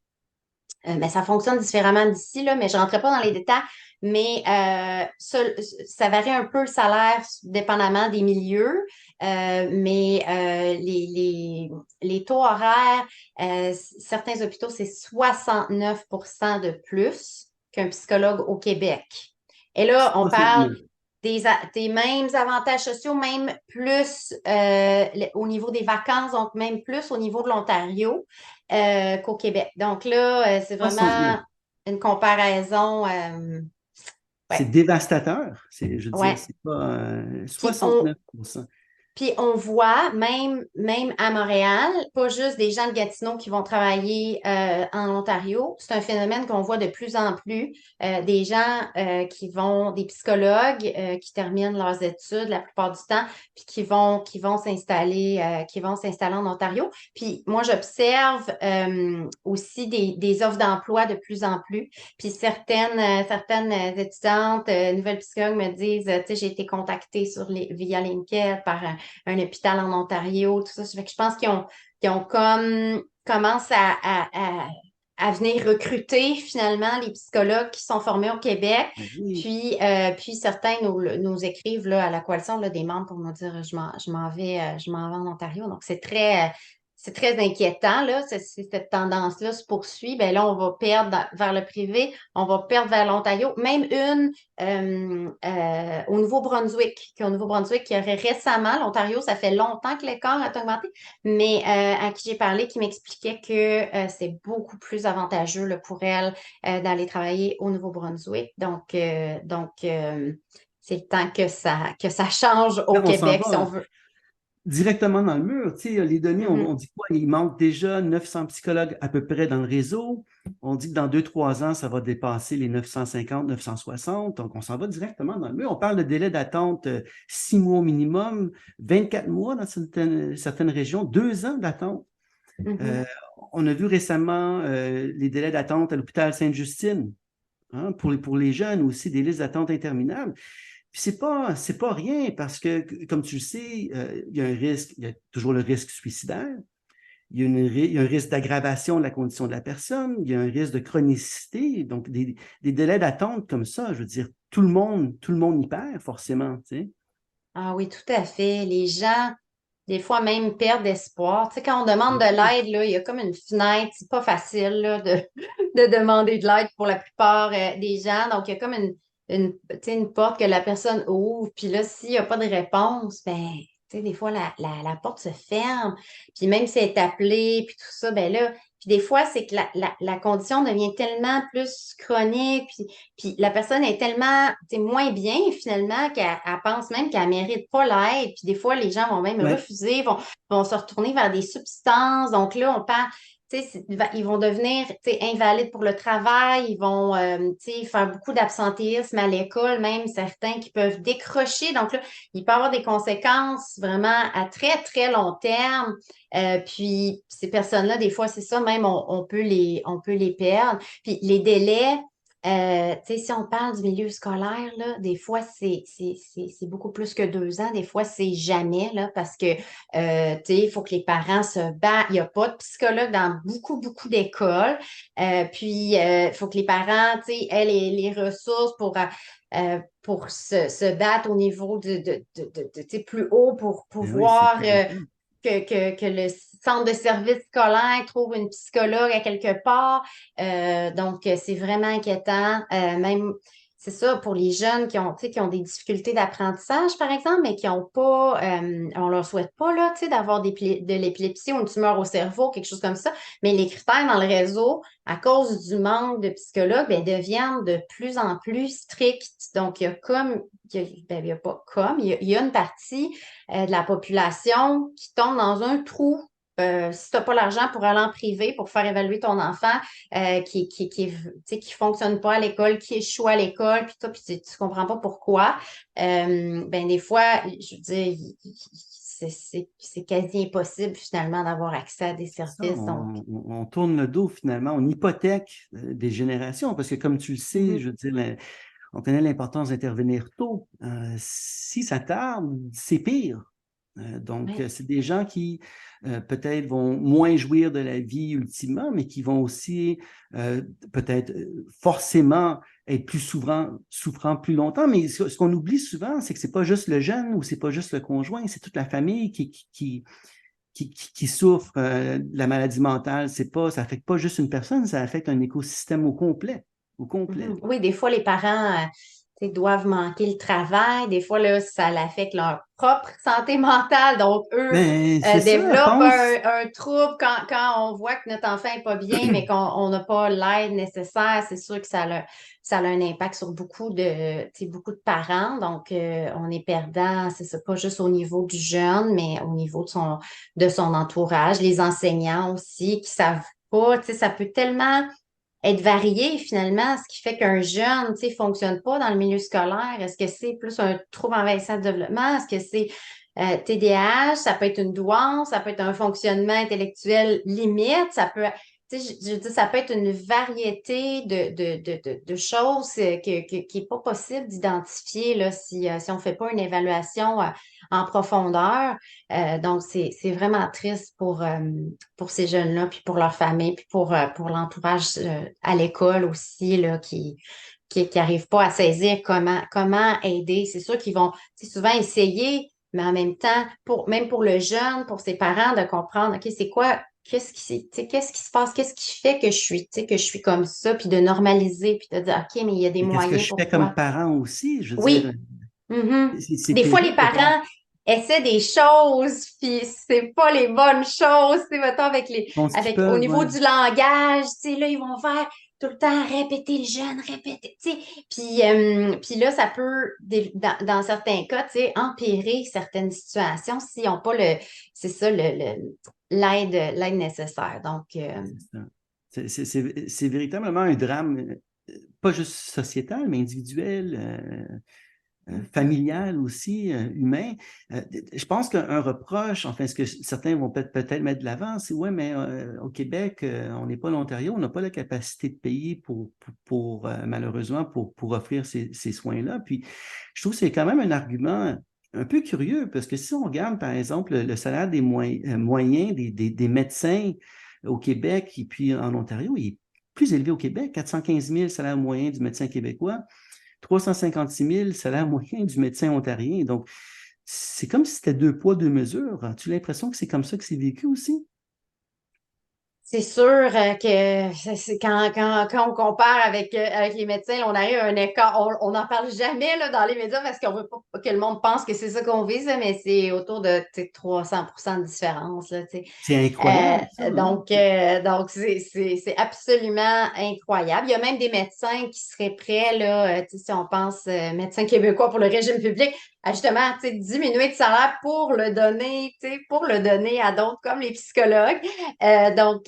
Mais ça fonctionne différemment d'ici, là, mais je ne rentrerai pas dans les détails. Mais ça varie un peu le salaire dépendamment des milieux. Mais les taux horaires, certains hôpitaux, c'est 69% de plus qu'un psychologue au Québec. Et là, on parle 69. des mêmes avantages sociaux, même plus au niveau des vacances, donc même plus au niveau de l'Ontario qu'au Québec. Donc là, c'est 69. vraiment une comparaison. C'est Ouais, dévastateur. Je veux dire, ouais. c'est pas Puis on, 69%. Puis on voit, même à Montréal, pas juste des gens de Gatineau qui vont travailler en Ontario, c'est un phénomène qu'on voit de plus en plus, des gens des psychologues qui terminent leurs études la plupart du temps, puis qui vont s'installer en Ontario. Puis moi, j'observe aussi des offres d'emploi de plus en plus. Puis certaines étudiantes, nouvelles psychologues me disent, tu sais, j'ai été contactée via LinkedIn par un hôpital en Ontario, tout ça. Ça fait que je pense qu'ils ont comme commencé à venir recruter finalement les psychologues qui sont formés au Québec. Oui. Puis certains nous écrivent là, à la coalition là, des membres pour nous dire je m'en vais en Ontario. Donc c'est très inquiétant là, si cette tendance-là se poursuit. Ben là, on va perdre vers le privé, on va perdre vers l'Ontario. Même au Nouveau-Brunswick, qui aurait récemment, l'Ontario, ça fait longtemps que l'écart a augmenté, mais à qui j'ai parlé, qui m'expliquait que c'est beaucoup plus avantageux là, pour elle d'aller travailler au Nouveau-Brunswick. Donc c'est le temps que ça change au Là, on s'en Québec, si on va veut. directement dans le mur. Tu sais, les données, on Mhm. dit quoi? Il manque déjà 900 psychologues à peu près dans le réseau. On dit que dans 2, 3 ans, ça va dépasser les 950, 960. Donc, on s'en va directement dans le mur. On parle de délai d'attente 6 mois au minimum, 24 mois dans certaines régions, 2 ans d'attente. Euh, Mhm. on a vu récemment les délais d'attente à l'hôpital Sainte-Justine, hein, pour les jeunes aussi, des listes d'attente interminables. Puis c'est pas rien parce que, comme tu le sais, il y a un risque, il y a toujours le risque suicidaire, il y a un risque d'aggravation de la condition de la personne, il y a un risque de chronicité, donc des délais d'attente comme ça, je veux dire, tout le monde y perd forcément, tu sais. Ah oui, tout à fait. Les gens, des fois même, perdent espoir. Tu sais, quand on demande de Mhm. l'aide, là, il y a comme une fenêtre. C'est pas facile, là, de demander de l'aide pour la plupart des gens. Donc, il y a comme tu sais, une porte que la personne ouvre. Puis là, s'il n'y a pas de réponse, ben, tu sais, des fois, la porte se ferme. Puis même si elle est appelée, puis tout ça, ben là, puis des fois, c'est que la condition devient tellement plus chronique. Puis la personne est tellement, tu sais, moins bien finalement qu'elle pense même qu'elle mérite pas l'aide. Puis des fois, les gens vont même Ouais, refuser, vont se retourner vers des substances. Donc là, on parle, tu sais, ils vont devenir, tu sais, invalides pour le travail. Ils vont, tu sais, faire beaucoup d'absentéisme à l'école, même certains qui peuvent décrocher. Donc là, il peut y avoir des conséquences vraiment à très, très long terme. Puis ces personnes-là, des fois, c'est ça, même on peut les perdre. Puis les délais, tu sais, si on parle du milieu scolaire, là, des fois, c'est beaucoup plus que 2 ans. Des fois, c'est jamais, là, parce que, tu sais, il faut que les parents se battent. Il n'y a pas de psychologue dans beaucoup, beaucoup d'écoles. Puis, il faut que les parents, tu sais, aient les ressources pour se battre au niveau tu sais, plus haut pour ben oui, c'est pouvoir tout à fait. que le centre de service scolaire trouve une psychologue à quelque part. Donc, c'est vraiment inquiétant. Même, c'est ça, pour les jeunes qui ont, tu sais, qui ont des difficultés d'apprentissage, par exemple, mais qui n'ont pas, on leur souhaite pas, là, tu sais, d'avoir de l'épilepsie ou une tumeur au cerveau, quelque chose comme ça. Mais les critères dans le réseau, à cause du manque de psychologues, ben, deviennent de plus en plus stricts. Donc, il y a comme, ben, il y a pas comme, il y a une partie de la population qui tombe dans un trou. Si tu n'as pas l'argent pour aller en privé, pour faire évaluer ton enfant, tu sais, qui fonctionne pas à l'école, qui échoue à l'école, puis toi, puis tu comprends pas pourquoi, ben des fois, je veux dire, c'est quasi impossible finalement d'avoir accès à des Ça, services. Donc, on tourne le dos finalement, on hypothèque des générations parce que comme tu le sais, mhm, je veux dire, on connaît l'importance d'intervenir tôt. Si ça tarde, c'est pire. Donc, ouais. c'est des gens qui peut-être vont moins jouir de la vie ultimement, mais qui vont aussi peut-être forcément être plus souffrant plus longtemps. Mais ce qu'on oublie souvent, c'est que c'est pas juste le jeune ou c'est pas juste le conjoint, c'est toute la famille qui souffre de la maladie mentale. C'est pas, ça affecte pas juste une personne, ça affecte un écosystème au complet. Au complet. Mhm. Oui, des fois, les parents tu sais, doivent manquer le travail. Des fois, là, ça l'affecte leur propre santé mentale. Donc, eux Ben, c'est ça, développent pense. un trouble quand on voit que notre enfant n'est pas bien, mais qu'on n'a pas l'aide nécessaire. C'est sûr que ça a un impact sur tu sais, beaucoup de parents. Donc, on est perdant, c'est ça, pas juste au niveau du jeune, mais au niveau de son entourage. Les enseignants aussi qui savent pas. Tu sais, ça peut tellement être varié finalement, ce qui fait qu'un jeune, tu sais, fonctionne pas dans le milieu scolaire. Est-ce que c'est plus un trouble envahissant de développement? Est-ce que c'est TDAH? Ça peut être une douance, ça peut être un fonctionnement intellectuel limite, ça peut, tu sais, je veux dire, ça peut être une variété de choses qui est pas possible d'identifier là, si on fait pas une évaluation en profondeur. Donc, c'est vraiment triste pour ces jeunes-là, puis pour leur famille, puis pour l'entourage à l'école aussi, là, qui arrivent pas à saisir comment aider. C'est sûr qu'ils vont tu sais, souvent essayer, mais en même temps, même pour le jeune, pour ses parents, de comprendre, OK, c'est quoi, tu sais, qu'est-ce qui se passe, qu'est-ce qui fait que tu sais, que je suis comme ça, puis de normaliser, puis de dire, OK, mais il y a des Mais qu'est-ce que meilleurs je fais pour comme toi. parent aussi? Je veux dire, Oui. Mhm. c'est Des fois, les terrible de voir. parents essaient des choses, puis c'est pas les bonnes choses, tu sais, mettons, Ils font ce qu'ils au peuvent, niveau ouais. du langage, tu sais, là, ils vont faire. tout le temps répéter le jeûne, répéter, tu sais. Puis là, ça peut, dans certains cas, tu sais, empirer certaines situations s'ils n'ont pas c'est ça, l'aide nécessaire. Donc, C'est ça. C'est véritablement un drame, pas juste sociétal, mais individuel, familial aussi, humain. Je pense qu'un reproche, enfin, ce que certains vont peut-être mettre de l'avant, c'est ouais, mais au Québec, on n'est pas l'Ontario, on n'a pas la capacité de payer malheureusement, pour offrir ces soins-là. Puis, je trouve que c'est quand même un argument un peu curieux, parce que si on regarde, par exemple, le salaire moyens des médecins au Québec et puis en Ontario, il est plus élevé au Québec, 415 000 salaire moyen du médecin québécois, 356 000 salaire moyen du médecin ontarien. Donc, c'est comme si c'était deux poids, deux mesures. As-tu l'impression que c'est comme ça que c'est vécu aussi? c'est sûr que quand on compare avec les médecins, là, on arrive à un écart. On n'en parle jamais là, dans les médias parce qu'on veut pas que le monde pense que c'est ça qu'on vise, là, mais c'est autour de 300% de différence. Là, tu sais. C'est incroyable, ça, hein? Donc c'est absolument incroyable. Il y a même des médecins qui seraient prêts, là, tu sais, si on pense médecins québécois pour le régime public, à justement tu sais, diminuer de salaire pour le donner, tu sais, pour le donner à d'autres comme les psychologues. Donc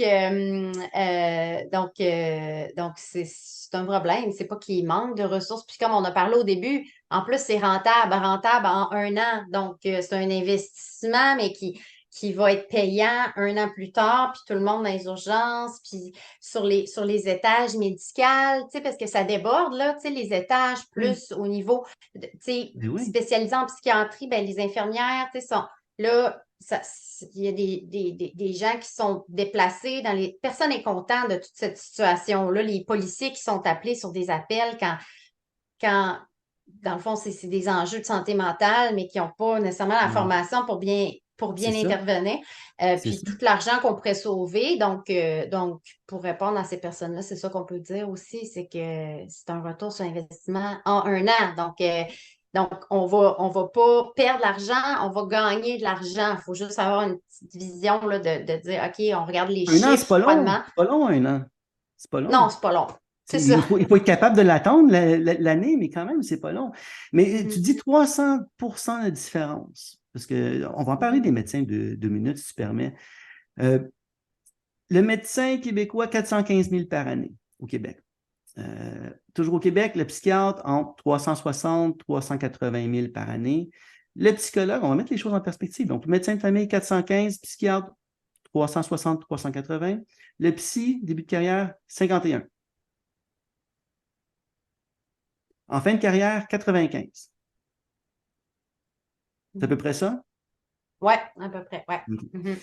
c'est un problème. C'est pas qu'il manque de ressources. Puis comme on a parlé au début, en plus, c'est rentable en 1 an. Donc, c'est un investissement, mais qui va être payant 1 an plus tard, puis tout le monde dans les urgences, puis sur les étages médicaux, tu sais, parce que ça déborde, là, tu sais, les étages, Oui, plus au niveau, tu sais, mais oui. spécialisé en psychiatrie, ben, les infirmières, tu sais, sont là, il y a des gens qui sont déplacés Personne n'est content de toute cette situation-là. Les policiers qui sont appelés sur des appels quand dans le fond, c'est des enjeux de santé mentale, mais qui n'ont pas nécessairement la Non, formation pour bien c'est ça, intervenir. c'est Puis ça. tout l'argent qu'on pourrait sauver. Donc, pour répondre à ces personnes-là, c'est ça qu'on peut dire aussi, c'est que c'est un retour sur investissement en 1 an. Donc, on va pas perdre l'argent, on va gagner de l'argent. Il faut juste avoir une petite vision là, de dire, OK, on regarde les 1 an, c'est chiffres pas long. froidement. C'est pas long, 1 an. C'est pas Non, long. c'est pas long. C'est ça. Il faut être capable de l'attendre l'année, mais quand même, c'est pas long. Mais tu Mhm. dis 300% de différence. Parce que on va en parler des médecins de 2 minutes, si tu permets. Euh, le médecin québécois, 415 000 par année au Québec. Toujours au Québec, le psychiatre, entre 360 380 000 par année. Le psychologue, on va mettre les choses en perspective. Donc, le médecin de famille, 415, psychiatre, 360 380. Le psy, début de carrière, 51. En fin de carrière, 95. C'est à peu près ça? Ouais, à peu près, ouais. Okay. Mhm.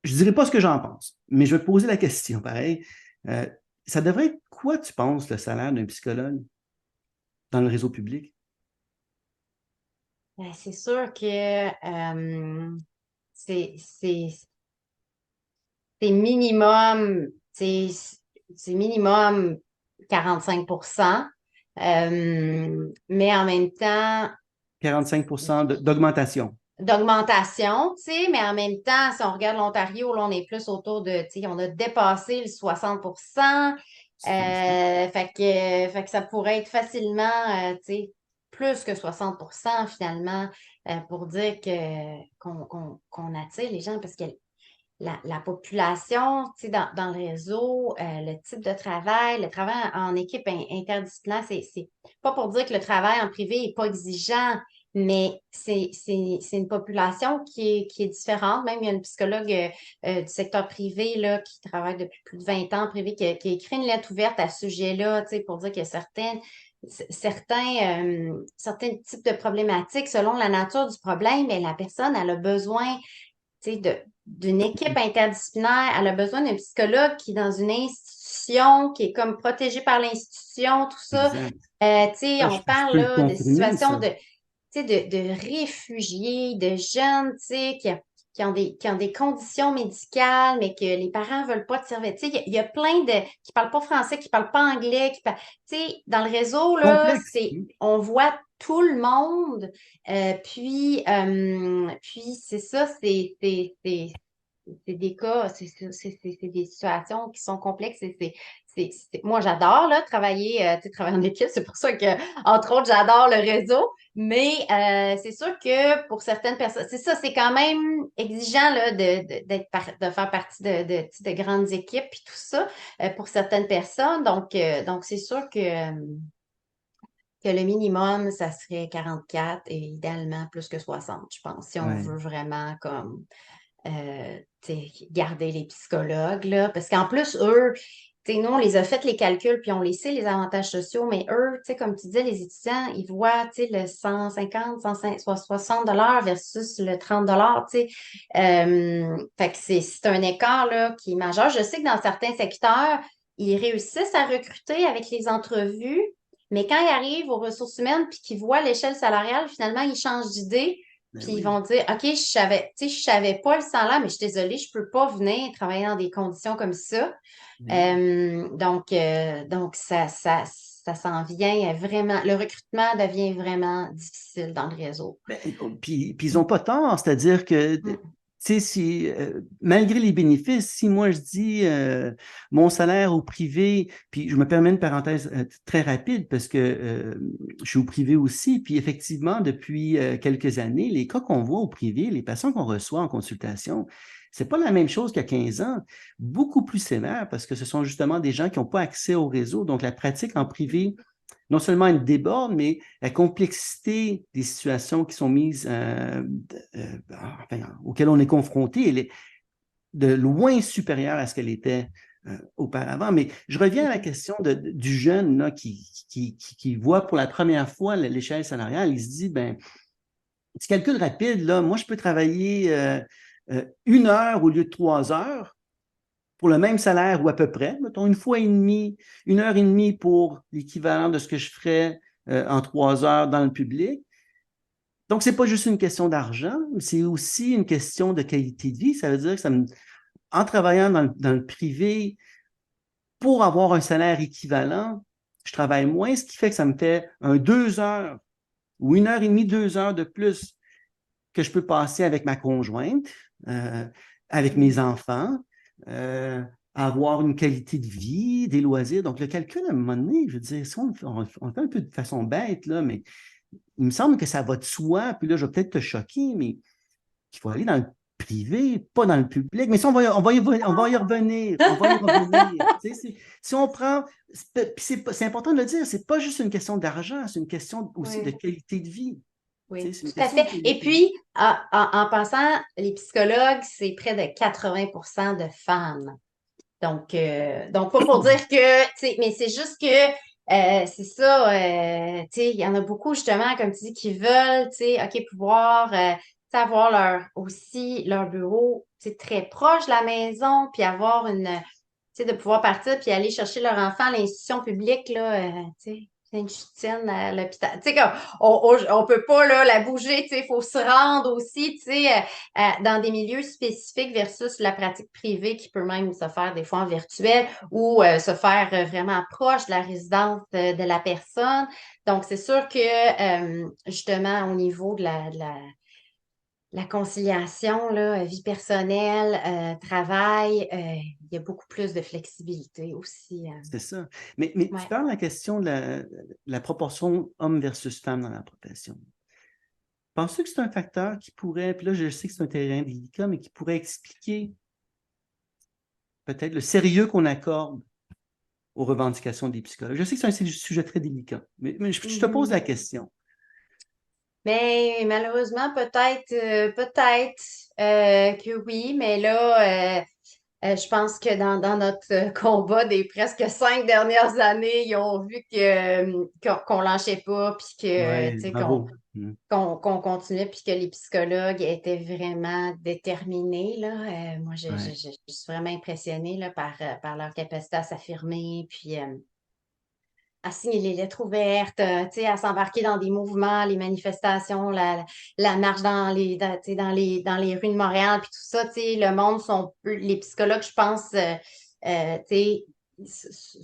Je ne dirais pas ce que j'en pense, mais je vais te poser la question, pareil. Euh, Ça devrait être quoi, tu penses, le salaire d'un psychologue dans le réseau public? C'est sûr que c'est c'est- c'est minimum, c'est minimum 45%. Mais en même temps, 45% d'augmentation. d'augmentation, tu sais, mais en même temps, si on regarde l'Ontario, là, on est plus autour de, tu sais, on a dépassé le 60%. Fait que ça pourrait être facilement, tu sais, plus que 60% finalement, pour dire qu'on attire les gens, parce que la population, tu sais, dans le réseau, le type de travail, le travail en équipe interdisciplinaire, c'est pas pour dire que le travail en privé n'est pas exigeant, mais c'est une population qui est différente. Même il y a une psychologue du secteur privé là, qui travaille depuis plus de 20 ans en privé, qui a écrit une lettre ouverte à ce sujet-là, tu sais, pour dire que certains types de problématiques, selon la nature du problème, mais la personne, elle a besoin tu sais, d'une équipe interdisciplinaire. Elle a besoin d'un psychologue qui est dans une institution, qui est comme protégé par l'institution, tout ça. Exact. Tu sais, Ah, on je parle peux le là de confirmer, situations ça. de réfugiés, de jeunes, tu sais, qui ont des conditions médicales, mais que les parents ne veulent pas de servir. Tu sais, il y a plein de qui ne parlent pas français, qui ne parlent pas anglais, tu sais, dans le réseau, là, Complexe. on voit tout le monde. Puis c'est ça, c'est des cas, c'est des situations qui sont complexes. Moi, j'adore là, travailler, tu sais, travailler en équipe. C'est pour ça que, entre autres, j'adore le réseau. Mais c'est sûr que pour certaines personnes, c'est ça, c'est quand même exigeant là, de faire partie de grandes équipes et tout ça pour certaines personnes. Donc c'est sûr que le minimum, ça serait 44 et idéalement plus que 60, je pense, si on Ouais. veut vraiment comme tu sais, garder les psychologues, là. Parce qu'en plus, eux, tu sais, nous, on les a fait les calculs, puis on les sait, les avantages sociaux, mais eux, tu sais, comme tu disais, les étudiants, ils voient, tu sais, le 150, 150, 60 versus le 30 tu sais. Fait que c'est un écart, là, qui est majeur. Je sais que dans certains secteurs, ils réussissent à recruter avec les entrevues, mais quand ils arrivent aux ressources humaines puis qu'ils voient l'échelle salariale, finalement, ils changent d'idée. Ben Puis ils oui. vont dire, OK, tu sais, je savais pas le salaire, mais je suis désolée, je peux pas venir travailler dans des conditions comme ça. Ben non. Donc ça s'en vient vraiment, le recrutement devient vraiment difficile dans le réseau. Puis ils n'ont pas tort, c'est-à-dire que, tu Mm. sais, si, malgré les bénéfices, si moi je dis mon salaire au privé, puis je me permets une parenthèse très rapide parce que je suis au privé aussi, puis effectivement, depuis quelques années, les cas qu'on voit au privé, les patients qu'on reçoit en consultation, c'est pas la même chose qu'il y a 15 ans, beaucoup plus sévère parce que ce sont justement des gens qui n'ont pas accès au réseau, donc la pratique en privé non seulement elle déborde, mais la complexité des situations qui sont mises, enfin, auxquelles on est confronté, elle est de loin supérieure à ce qu'elle était auparavant. Mais je reviens à la question du jeune là, qui voit pour la première fois l'échelle salariale. Il se dit, ben, petit calcul rapide, là, moi, je peux travailler 1 heure au lieu de 3 heures pour le même salaire ou à peu près, mettons 1 fois et demie, 1 heure et demie pour l'équivalent de ce que je ferais en 3 heures dans le public. Donc, ce n'est pas juste une question d'argent, c'est aussi une question de qualité de vie. Ça veut dire que en travaillant dans le privé, pour avoir un salaire équivalent, je travaille moins, ce qui fait que ça me fait 2 heures ou 1 heure et demie, 2 heures de plus que je peux passer avec ma conjointe, euh, avec mes Mhm. enfants, euh, avoir une qualité de vie, des loisirs. Donc, le calcul, à un moment donné, je veux dire, si on le fait un peu de façon bête, là, mais il me semble que ça va de soi, puis là, je vais peut-être te choquer, mais qu'il faut aller dans le privé, pas dans le public. Mais ça, on va y revenir. On va y revenir. Tu sais, si on prend. C'est important de le dire, c'est pas juste une question d'argent, c'est une question aussi de Oui. qualité de vie. Tu sais, Oui, c'est une tout à question fait. de Et qualité de vie. puis, en passant, les psychologues, c'est près de 80% de femmes. Donc pas pour dire que, tu sais, mais c'est juste que c'est ça, tu sais, il y en a beaucoup justement, comme tu dis, qui veulent, tu sais, OK, pouvoir tu sais, avoir aussi leur bureau, tu sais, très proche de la maison, puis avoir tu sais, de pouvoir partir puis aller chercher leur enfant à l'institution publique, là, tu sais. Sainte-Justine à l'hôpital. Tu sais, comme, on peut pas, là, la bouger, tu sais, il faut se rendre aussi, tu sais, dans des milieux spécifiques versus la pratique privée qui peut même se faire des fois en virtuel ou se faire vraiment proche de la résidence de la personne. Donc, c'est sûr que, justement, au niveau de la conciliation, là, vie personnelle, travail, il y a beaucoup plus de flexibilité aussi. C'est ça. Mais tu Ouais. parles de la question de la proportion homme versus femme dans la profession. Penses-tu que c'est un facteur qui pourrait, puis là je sais que c'est un terrain délicat, mais qui pourrait expliquer peut-être le sérieux qu'on accorde aux revendications des psychologues? Je sais que c'est un sujet très délicat, mais je te pose la Mhm. question. Mais malheureusement, peut-être que oui, mais là, je pense que dans notre combat des presque 5 dernières années, ils ont vu qu'on lâchait pas, puis que, tu Oui, sais, bravo. Mm. qu'on continuait, puis que les psychologues étaient vraiment déterminés, là. Moi, Ouais. je suis vraiment impressionnée, là, par leur capacité à s'affirmer, puis à signer les lettres ouvertes, tu sais, à s'embarquer dans des mouvements, les manifestations, la marche tu sais, dans les rues de Montréal, puis tout ça, tu sais, le monde les psychologues, je pense, tu sais, se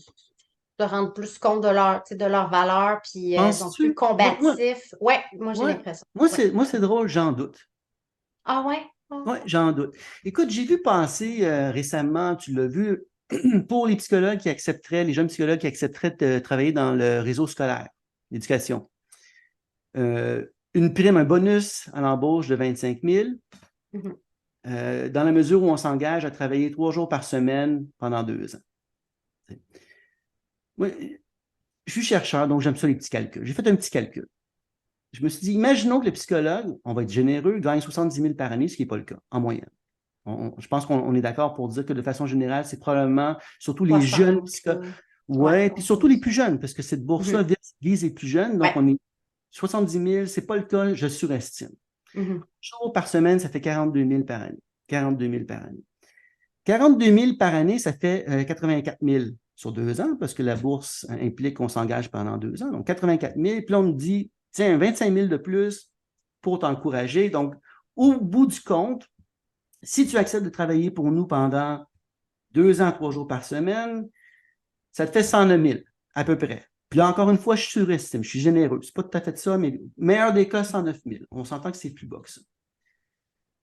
rendent plus compte tu sais, de leur valeur, puis sont plus Penses-tu? combatifs. Ouais, moi j'ai Ouais, l'impression. moi, Ouais. c'est drôle, j'en doute. Ah ouais? Oui, j'en doute. Écoute, j'ai vu passer récemment, tu l'as vu, pour les psychologues qui accepteraient, les jeunes psychologues qui accepteraient de travailler dans le réseau scolaire, l'éducation. Une prime, un bonus à l'embauche de 25 000, Mhm. dans la mesure où on s'engage à travailler 3 jours par semaine pendant 2 ans. Moi, je suis chercheur, donc j'aime ça les petits calculs. J'ai fait un petit calcul. Je me suis dit, imaginons que le psychologue, on va être généreux, gagne 70 000 par année, ce qui n'est pas le cas, en moyenne. Je pense qu'on est d'accord pour dire que de façon générale, c'est probablement surtout les jeunes 60, psychologues. ouais, Ouais, puis surtout les plus jeunes, parce que cette bourse-là Mhm. vise les plus jeunes. Donc, Ouais. on est 70 000, c'est pas le cas, je surestime. Mhm. Jours par semaine, ça fait 42 000 par année. 42 000 par année. 42 000 par année, ça fait 84 000 sur 2 ans, parce que la bourse implique qu'on s'engage pendant 2 ans. Donc, 84 000, puis là, on me dit, tiens, 25 000 de plus pour t'encourager. Donc, au bout du compte, si tu acceptes de travailler pour nous pendant 2 ans, 3 jours par semaine, ça te fait 109 000 à peu près. Puis là, encore une fois, je surestime, je suis généreux. C'est pas tout à fait ça, mais meilleur des cas, 109 000. On s'entend que c'est plus bas que ça.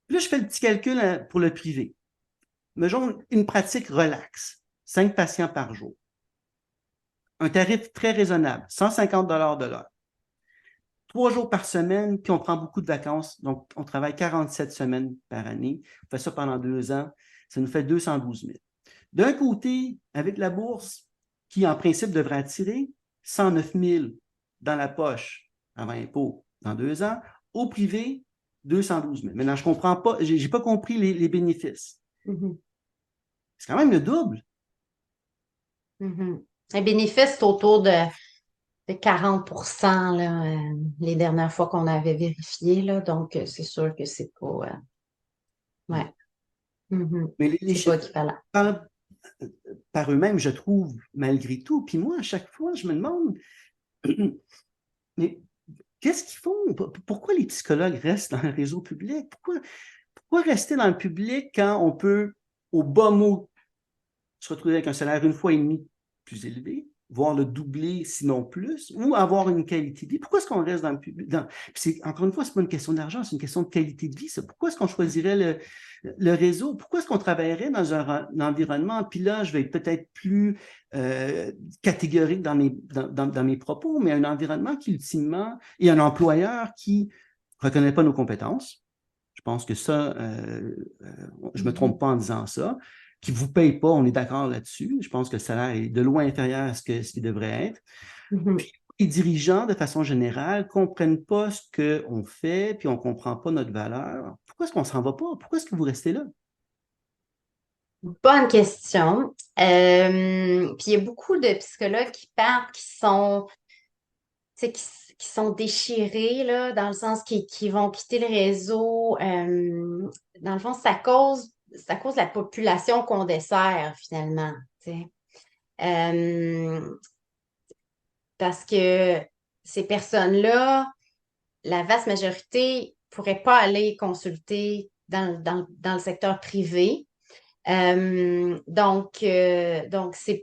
Puis là, je fais le petit calcul pour le privé. Mettons une pratique relaxe, 5 patients par jour. Un tarif très raisonnable, 150 de l'heure. 3 jours par semaine, puis on prend beaucoup de vacances. Donc, on travaille 47 semaines par année. On fait ça pendant 2 ans. Ça nous fait 212 000. D'un côté, avec la bourse, qui en principe devrait attirer 109 000 dans la poche avant impôt dans 2 ans, au privé, 212 000. Maintenant, je ne comprends pas, je n'ai pas compris les bénéfices. Mhm. C'est quand même le double. Mhm. Les bénéfices, c'est autour de 40 là, les dernières fois qu'on avait vérifié. Là, donc, c'est sûr que c'est pas, ouais, mhm. Mais les C'est pas chiffres équivalent. par, par eux-mêmes, je trouve, malgré tout. Puis moi, à chaque fois, je me demande, mais qu'est-ce qu'ils font? Pourquoi les psychologues restent dans le réseau public? Pourquoi rester dans le public quand on peut, au bas mot, se retrouver avec un salaire une fois et demi plus élevé, voire le doubler, sinon plus, ou avoir une qualité de vie? Pourquoi est-ce qu'on reste dans le public? Encore une fois, ce n'est pas une question d'argent, c'est une question de qualité de vie. Ça. Pourquoi est-ce qu'on choisirait le réseau? Pourquoi est-ce qu'on travaillerait dans un environnement? Puis là, je vais être peut-être plus catégorique dans mes propos, mais un environnement qui, ultimement, et un employeur qui ne reconnaît pas nos compétences. Je pense que ça, je ne me trompe Mhm. pas en disant ça, qui ne vous paye pas, on est d'accord là-dessus. Je pense que le salaire est de loin inférieur à ce qu'il devrait être. Mhm. Puis les dirigeants, de façon générale, ne comprennent pas ce qu'on fait, puis on ne comprend pas notre valeur. Pourquoi est-ce qu'on ne s'en va pas? Pourquoi est-ce que vous restez là? Bonne question. Puis il y a beaucoup de psychologues qui partent, tu sais, qui sont déchirés, là, dans le sens qui vont quitter le réseau. Dans le fond, c'est à cause de la population qu'on dessert, finalement. Tu sais. Euh, Parce que ces personnes-là, la vaste majorité ne pourraient pas aller consulter dans le secteur privé. Donc c'est tu sais,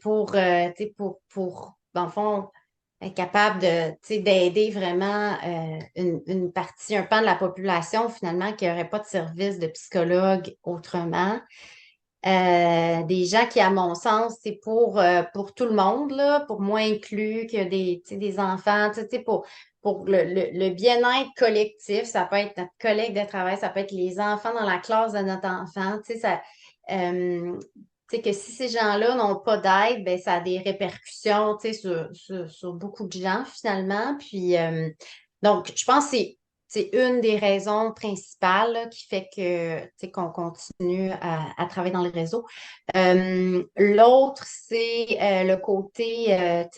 dans le fond, être capable tu sais, d'aider vraiment une partie, un pan de la population, finalement, qui n'aurait pas de service de psychologue autrement. Des gens qui, à mon sens, c'est pour tout le monde, là, pour moi inclus que tu sais, des enfants, tu sais, pour le bien-être collectif. Ça peut être notre collègue de travail, ça peut être les enfants dans la classe de notre enfant. Euh, tu sais, que si ces gens-là n'ont pas d'aide, ben, ça a des répercussions, tu sais, sur beaucoup de gens, finalement. Puis, donc, je pense que c'est une des raisons principales là, qui fait que, tu sais, qu'on continue à travailler dans le réseau. L'autre, c'est tu sais,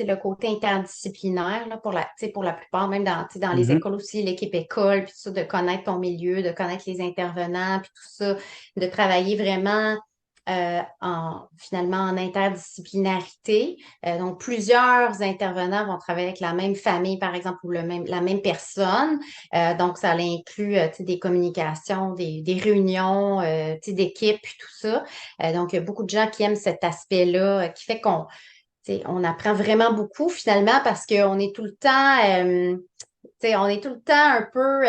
le côté interdisciplinaire là, tu sais, pour la plupart, même tu sais, dans les Mhm. écoles aussi, l'équipe école, puis tout ça, de connaître ton milieu, de connaître les intervenants, puis tout ça, de travailler vraiment finalement en interdisciplinarité. Donc, plusieurs intervenants vont travailler avec la même famille, par exemple, ou la même personne. Donc, ça inclut tu sais, des communications, des réunions tu sais, d'équipe, puis tout ça. Donc, il y a beaucoup de gens qui aiment cet aspect-là, qui fait qu'on tu sais, on apprend vraiment beaucoup finalement parce qu'on est tout le temps On est tout le temps un peu,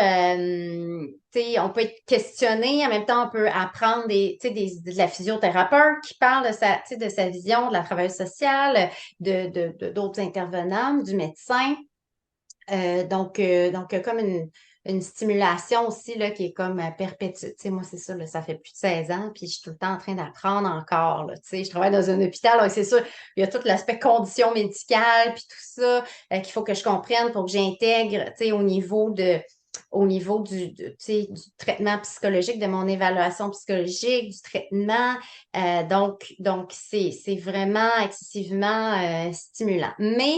on peut être questionné, en même temps, on peut apprendre de la physiothérapeute qui parle de sa vision, de la travailleuse sociale, d'autres intervenants, du médecin. Donc, comme une stimulation aussi là, qui est comme perpétuelle. Moi, c'est ça, là, ça fait plus de 16 ans, puis je suis tout le temps en train d'apprendre encore. Là, je travaille dans un hôpital, donc c'est sûr, il y a tout l'aspect condition médicale, puis tout ça, qu'il faut que je comprenne pour que j'intègre au niveau du traitement psychologique, de mon évaluation psychologique, du traitement. Donc c'est vraiment excessivement stimulant. Mais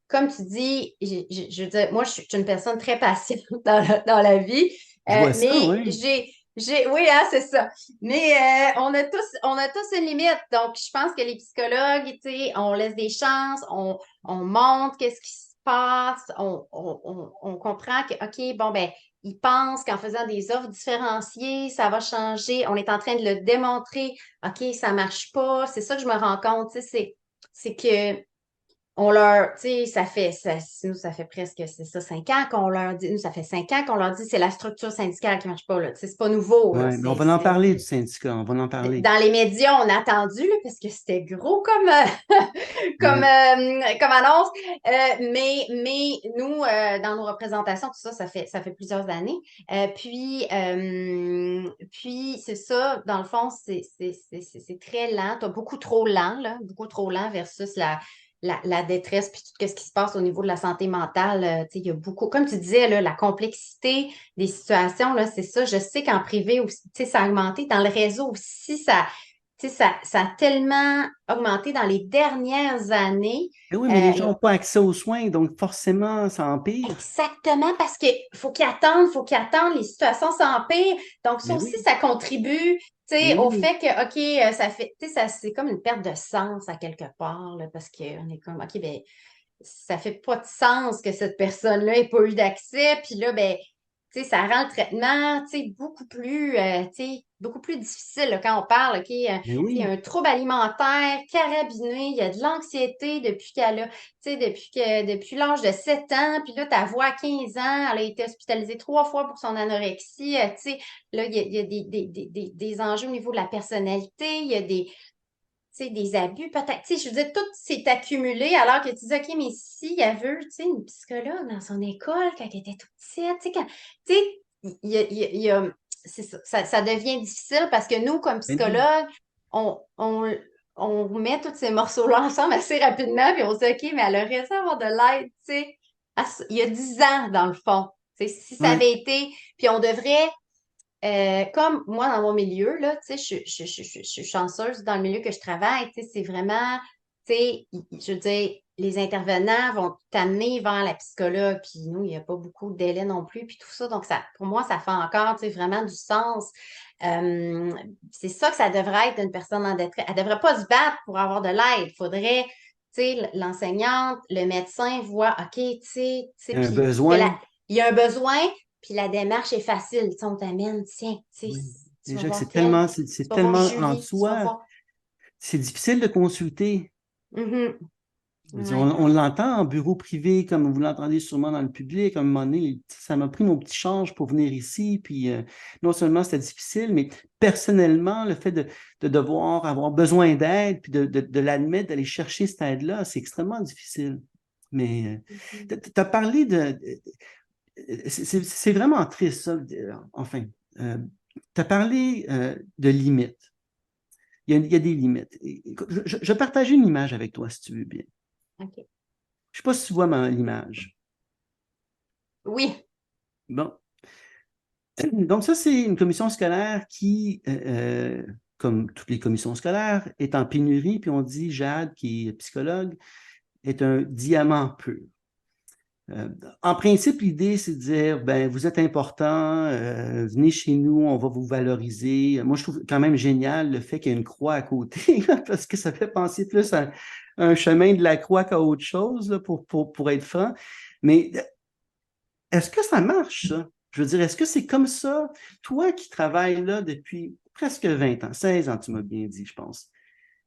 comme tu dis, je veux dire, moi, je suis une personne très patiente dans la vie, Je vois ça, mais oui. oui, hein, c'est ça. Mais on a tous une limite. Donc, je pense que les psychologues, on laisse des chances, on montre qu'est-ce qui se passe, on comprend que, OK, bon, ben, ils pensent qu'en faisant des offres différenciées, ça va changer. On est en train de le démontrer. OK, ça marche pas. C'est ça que je me rends compte, c'est que on leur, tu sais, nous, ça fait presque, c'est ça, 5 ans qu'on leur dit, nous, ça fait 5 ans qu'on leur dit, c'est la structure syndicale qui marche pas, là. Tu sais, c'est pas nouveau, là. Ouais, mais on va en parler du syndicat, on va en parler. Dans les médias, on a attendu, là, parce que c'était gros comme, comme, Ouais. comme annonce. Mais nous, dans nos représentations, tout ça, ça fait plusieurs années. Puis c'est ça, dans le fond, c'est très lent. T'as beaucoup trop lent, là, beaucoup trop lent versus la détresse, puis tout ce qui se passe au niveau de la santé mentale. Il y a beaucoup, comme tu disais, là, la complexité des situations, là, c'est ça. Je sais qu'en privé aussi, ça a augmenté. Dans le réseau aussi, ça a tellement augmenté dans les dernières années. Eh oui, mais les gens Euh, n'ont pas accès aux soins, donc forcément, ça empire. Exactement, parce que faut qu'ils attendent, les situations s'empirent. Donc, ça Mais aussi, oui, ça contribue, mais au oui. fait que, OK, ça fait, c'est comme une perte de sens à quelque part, là, parce qu'on est comme, OK, ben, ça fait pas de sens que cette personne-là ait pas eu d'accès. Puis là, ben, ça rend le traitement, beaucoup plus difficile là, quand on parle, OK, Mais il y a oui. un trouble alimentaire carabiné, il y a de l'anxiété depuis l'âge de 7 ans, puis là, ta voix à 15 ans, elle a été hospitalisée 3 fois pour son anorexie, là, il y a des enjeux au niveau de la personnalité, il y a des abus, peut-être. Je veux dire, tout s'est accumulé alors que tu dis, OK, mais si il y avait, une psychologue dans son école quand elle était toute petite, tu sais, c'est ça, ça devient difficile parce que nous, comme Mais non. psychologues, on, on, on met tous ces morceaux-là ensemble assez rapidement, puis on se dit, OK, mais elle aurait dû avoir de l'aide, il y a 10 ans, dans le fond. Si ça Ouais. avait été, puis on devrait comme moi, dans mon milieu, là, je suis chanceuse dans le milieu que je travaille, c'est vraiment, je veux dire, les intervenants vont t'amener vers la psychologue, puis nous, il n'y a pas beaucoup de délai non plus, puis tout ça, donc ça, pour moi, ça fait encore, vraiment du sens. Euh, c'est ça que ça devrait être une personne en détresse. Elle ne devrait pas se battre pour avoir de l'aide. Il faudrait, l'enseignante, le médecin voit, OK, Il y a un puis que besoin. il y a un besoin, puis la démarche est facile. On t'amène, tiens, Oui. tu vas Déjà que voir tel, c'est tu vas voir tellement en Julie, tu vas soi, voir. c'est difficile de consulter. Mhm. Je veux dire, Ouais. on l'entend en bureau privé, comme vous l'entendez sûrement dans le public. À un moment donné, ça m'a pris mon petit change pour venir ici. Puis non seulement c'était difficile, mais personnellement, le fait de devoir avoir besoin d'aide, puis de l'admettre, d'aller chercher cette aide-là, c'est extrêmement difficile. Mais Mhm. tu as parlé c'est vraiment triste, ça. Enfin, tu as parlé de limites. Il y a des limites. Écoute, je vais partager une image avec toi, si tu veux bien. OK. Je ne sais pas si tu vois l'image. Oui. Bon. Donc, ça, c'est une commission scolaire qui, comme toutes les commissions scolaires, est en pénurie. Puis on dit, Jade, qui est psychologue, est un diamant pur. Euh, En principe, l'idée, c'est de dire, ben, vous êtes important, venez chez nous, on va vous valoriser. Moi, je trouve quand même génial le fait qu'il y ait une croix à côté, parce que ça fait penser plus à un chemin de la croix qu'à autre chose, là, pour être franc. Mais est-ce que ça marche, ça? Je veux dire, est-ce que c'est comme ça? Toi qui travailles là depuis presque 20 ans, 16 ans, tu m'as bien dit, je pense.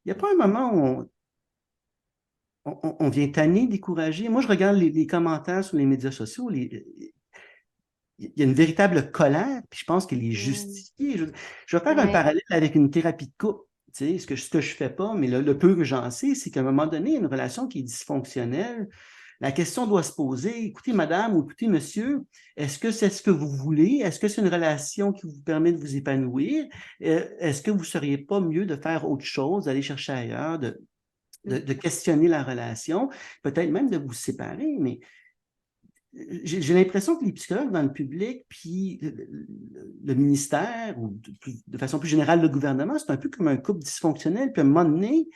Il n'y a pas un moment où on vient tanner, décourager. Moi, je regarde les commentaires sur les médias sociaux, il y a une véritable colère, puis je pense qu'elle est Mm. justifiée. Je vais faire un Ouais. parallèle avec une thérapie de couple. Tu sais, ce que je fais pas, mais le peu que j'en sais, c'est qu'à un moment donné, une relation qui est dysfonctionnelle, la question doit se poser, écoutez, madame ou écoutez, monsieur, est-ce que c'est ce que vous voulez? Est-ce que c'est une relation qui vous permet de vous épanouir? Est-ce que vous ne seriez pas mieux de faire autre chose, d'aller chercher ailleurs, de questionner la relation, peut-être même de vous séparer, mais j'ai l'impression que les psychologues dans le public, puis le ministère, ou de façon plus générale, le gouvernement, c'est un peu comme un couple dysfonctionnel. Puis à un moment donné,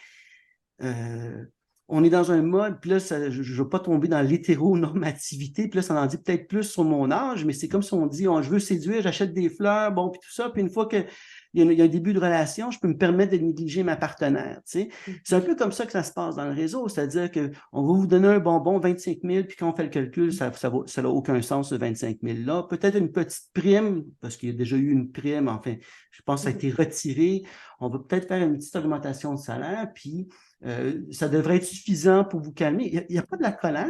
euh, on est dans un mode, puis là, je ne veux pas tomber dans l'hétéronormativité, puis là, ça en dit peut-être plus sur mon âge, mais c'est comme si on dit, je veux séduire, j'achète des fleurs, bon, puis tout ça, puis une fois qu'il y a un début de relation, je peux me permettre de négliger ma partenaire, tu sais. C'est un Mhm. peu comme ça que ça se passe dans le réseau, c'est-à-dire qu'on va vous donner un bonbon, 25 000, puis quand on fait le calcul, ça n'a aucun sens, ce 25 000-là. Peut-être une petite prime, parce qu'il y a déjà eu une prime, enfin, je pense que ça a Mhm. été retiré. On va peut-être faire une petite augmentation de salaire, puis ça devrait être suffisant pour vous calmer. Il n'y a pas de la colère.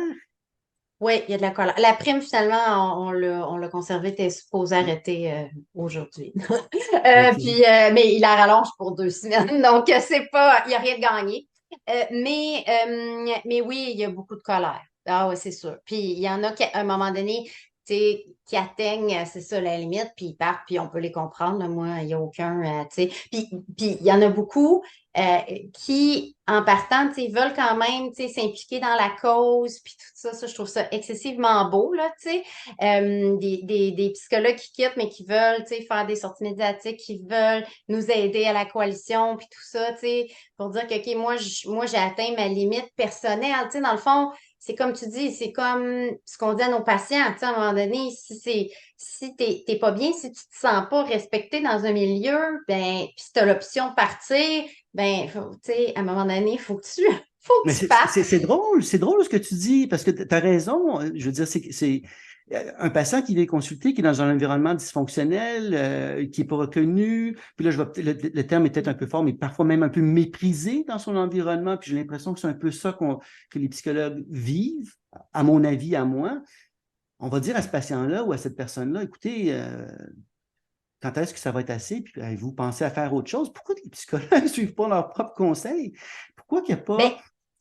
Oui, il y a de la colère. La prime, finalement, on l'a conservé, t'es supposé arrêter aujourd'hui. OK. Mais il la rallonge pour 2 semaines, donc c'est pas, il n'y a rien de gagné. Mais oui, il y a beaucoup de colère. Ah oui, c'est sûr. Puis il y en a qui, à un moment donné, tu sais, qui atteignent, c'est ça, la limite, puis ils partent, puis on peut les comprendre. Là. Moi, il n'y a aucun, tu sais. Puis il y en a beaucoup euh, qui, en partant, tu sais, veulent quand même, tu sais, s'impliquer dans la cause, puis tout ça. Ça, je trouve ça excessivement beau, là, tu sais. Des psychologues qui quittent, mais qui veulent, tu sais, faire des sorties médiatiques, qui veulent nous aider à la coalition, puis tout ça, tu sais, pour dire que, OK, moi, j'ai atteint ma limite personnelle, tu sais, dans le fond, c'est comme tu dis, c'est comme ce qu'on dit à nos patients, tu sais, à un moment donné, si t'es pas bien, si tu te sens pas respecté dans un milieu, ben, puis si t'as l'option de partir, ben, tu sais, à un moment donné, il faut que tu, faut Mais que tu partes. c'est drôle ce que tu dis, parce que tu as raison. Je veux dire, c'est un patient qui vient consulter, qui est dans un environnement dysfonctionnel, qui n'est pas reconnu. Puis là, le terme est peut-être un peu fort, mais parfois même un peu méprisé dans son environnement. Puis j'ai l'impression que c'est un peu ça que les psychologues vivent, à mon avis, à moi. On va dire à ce patient-là ou à cette personne-là, écoutez, quand est-ce que ça va être assez? Puis vous pensez à faire autre chose? Pourquoi les psychologues ne suivent pas leurs propres conseils? Pourquoi qu'il n'y a Ben, pas.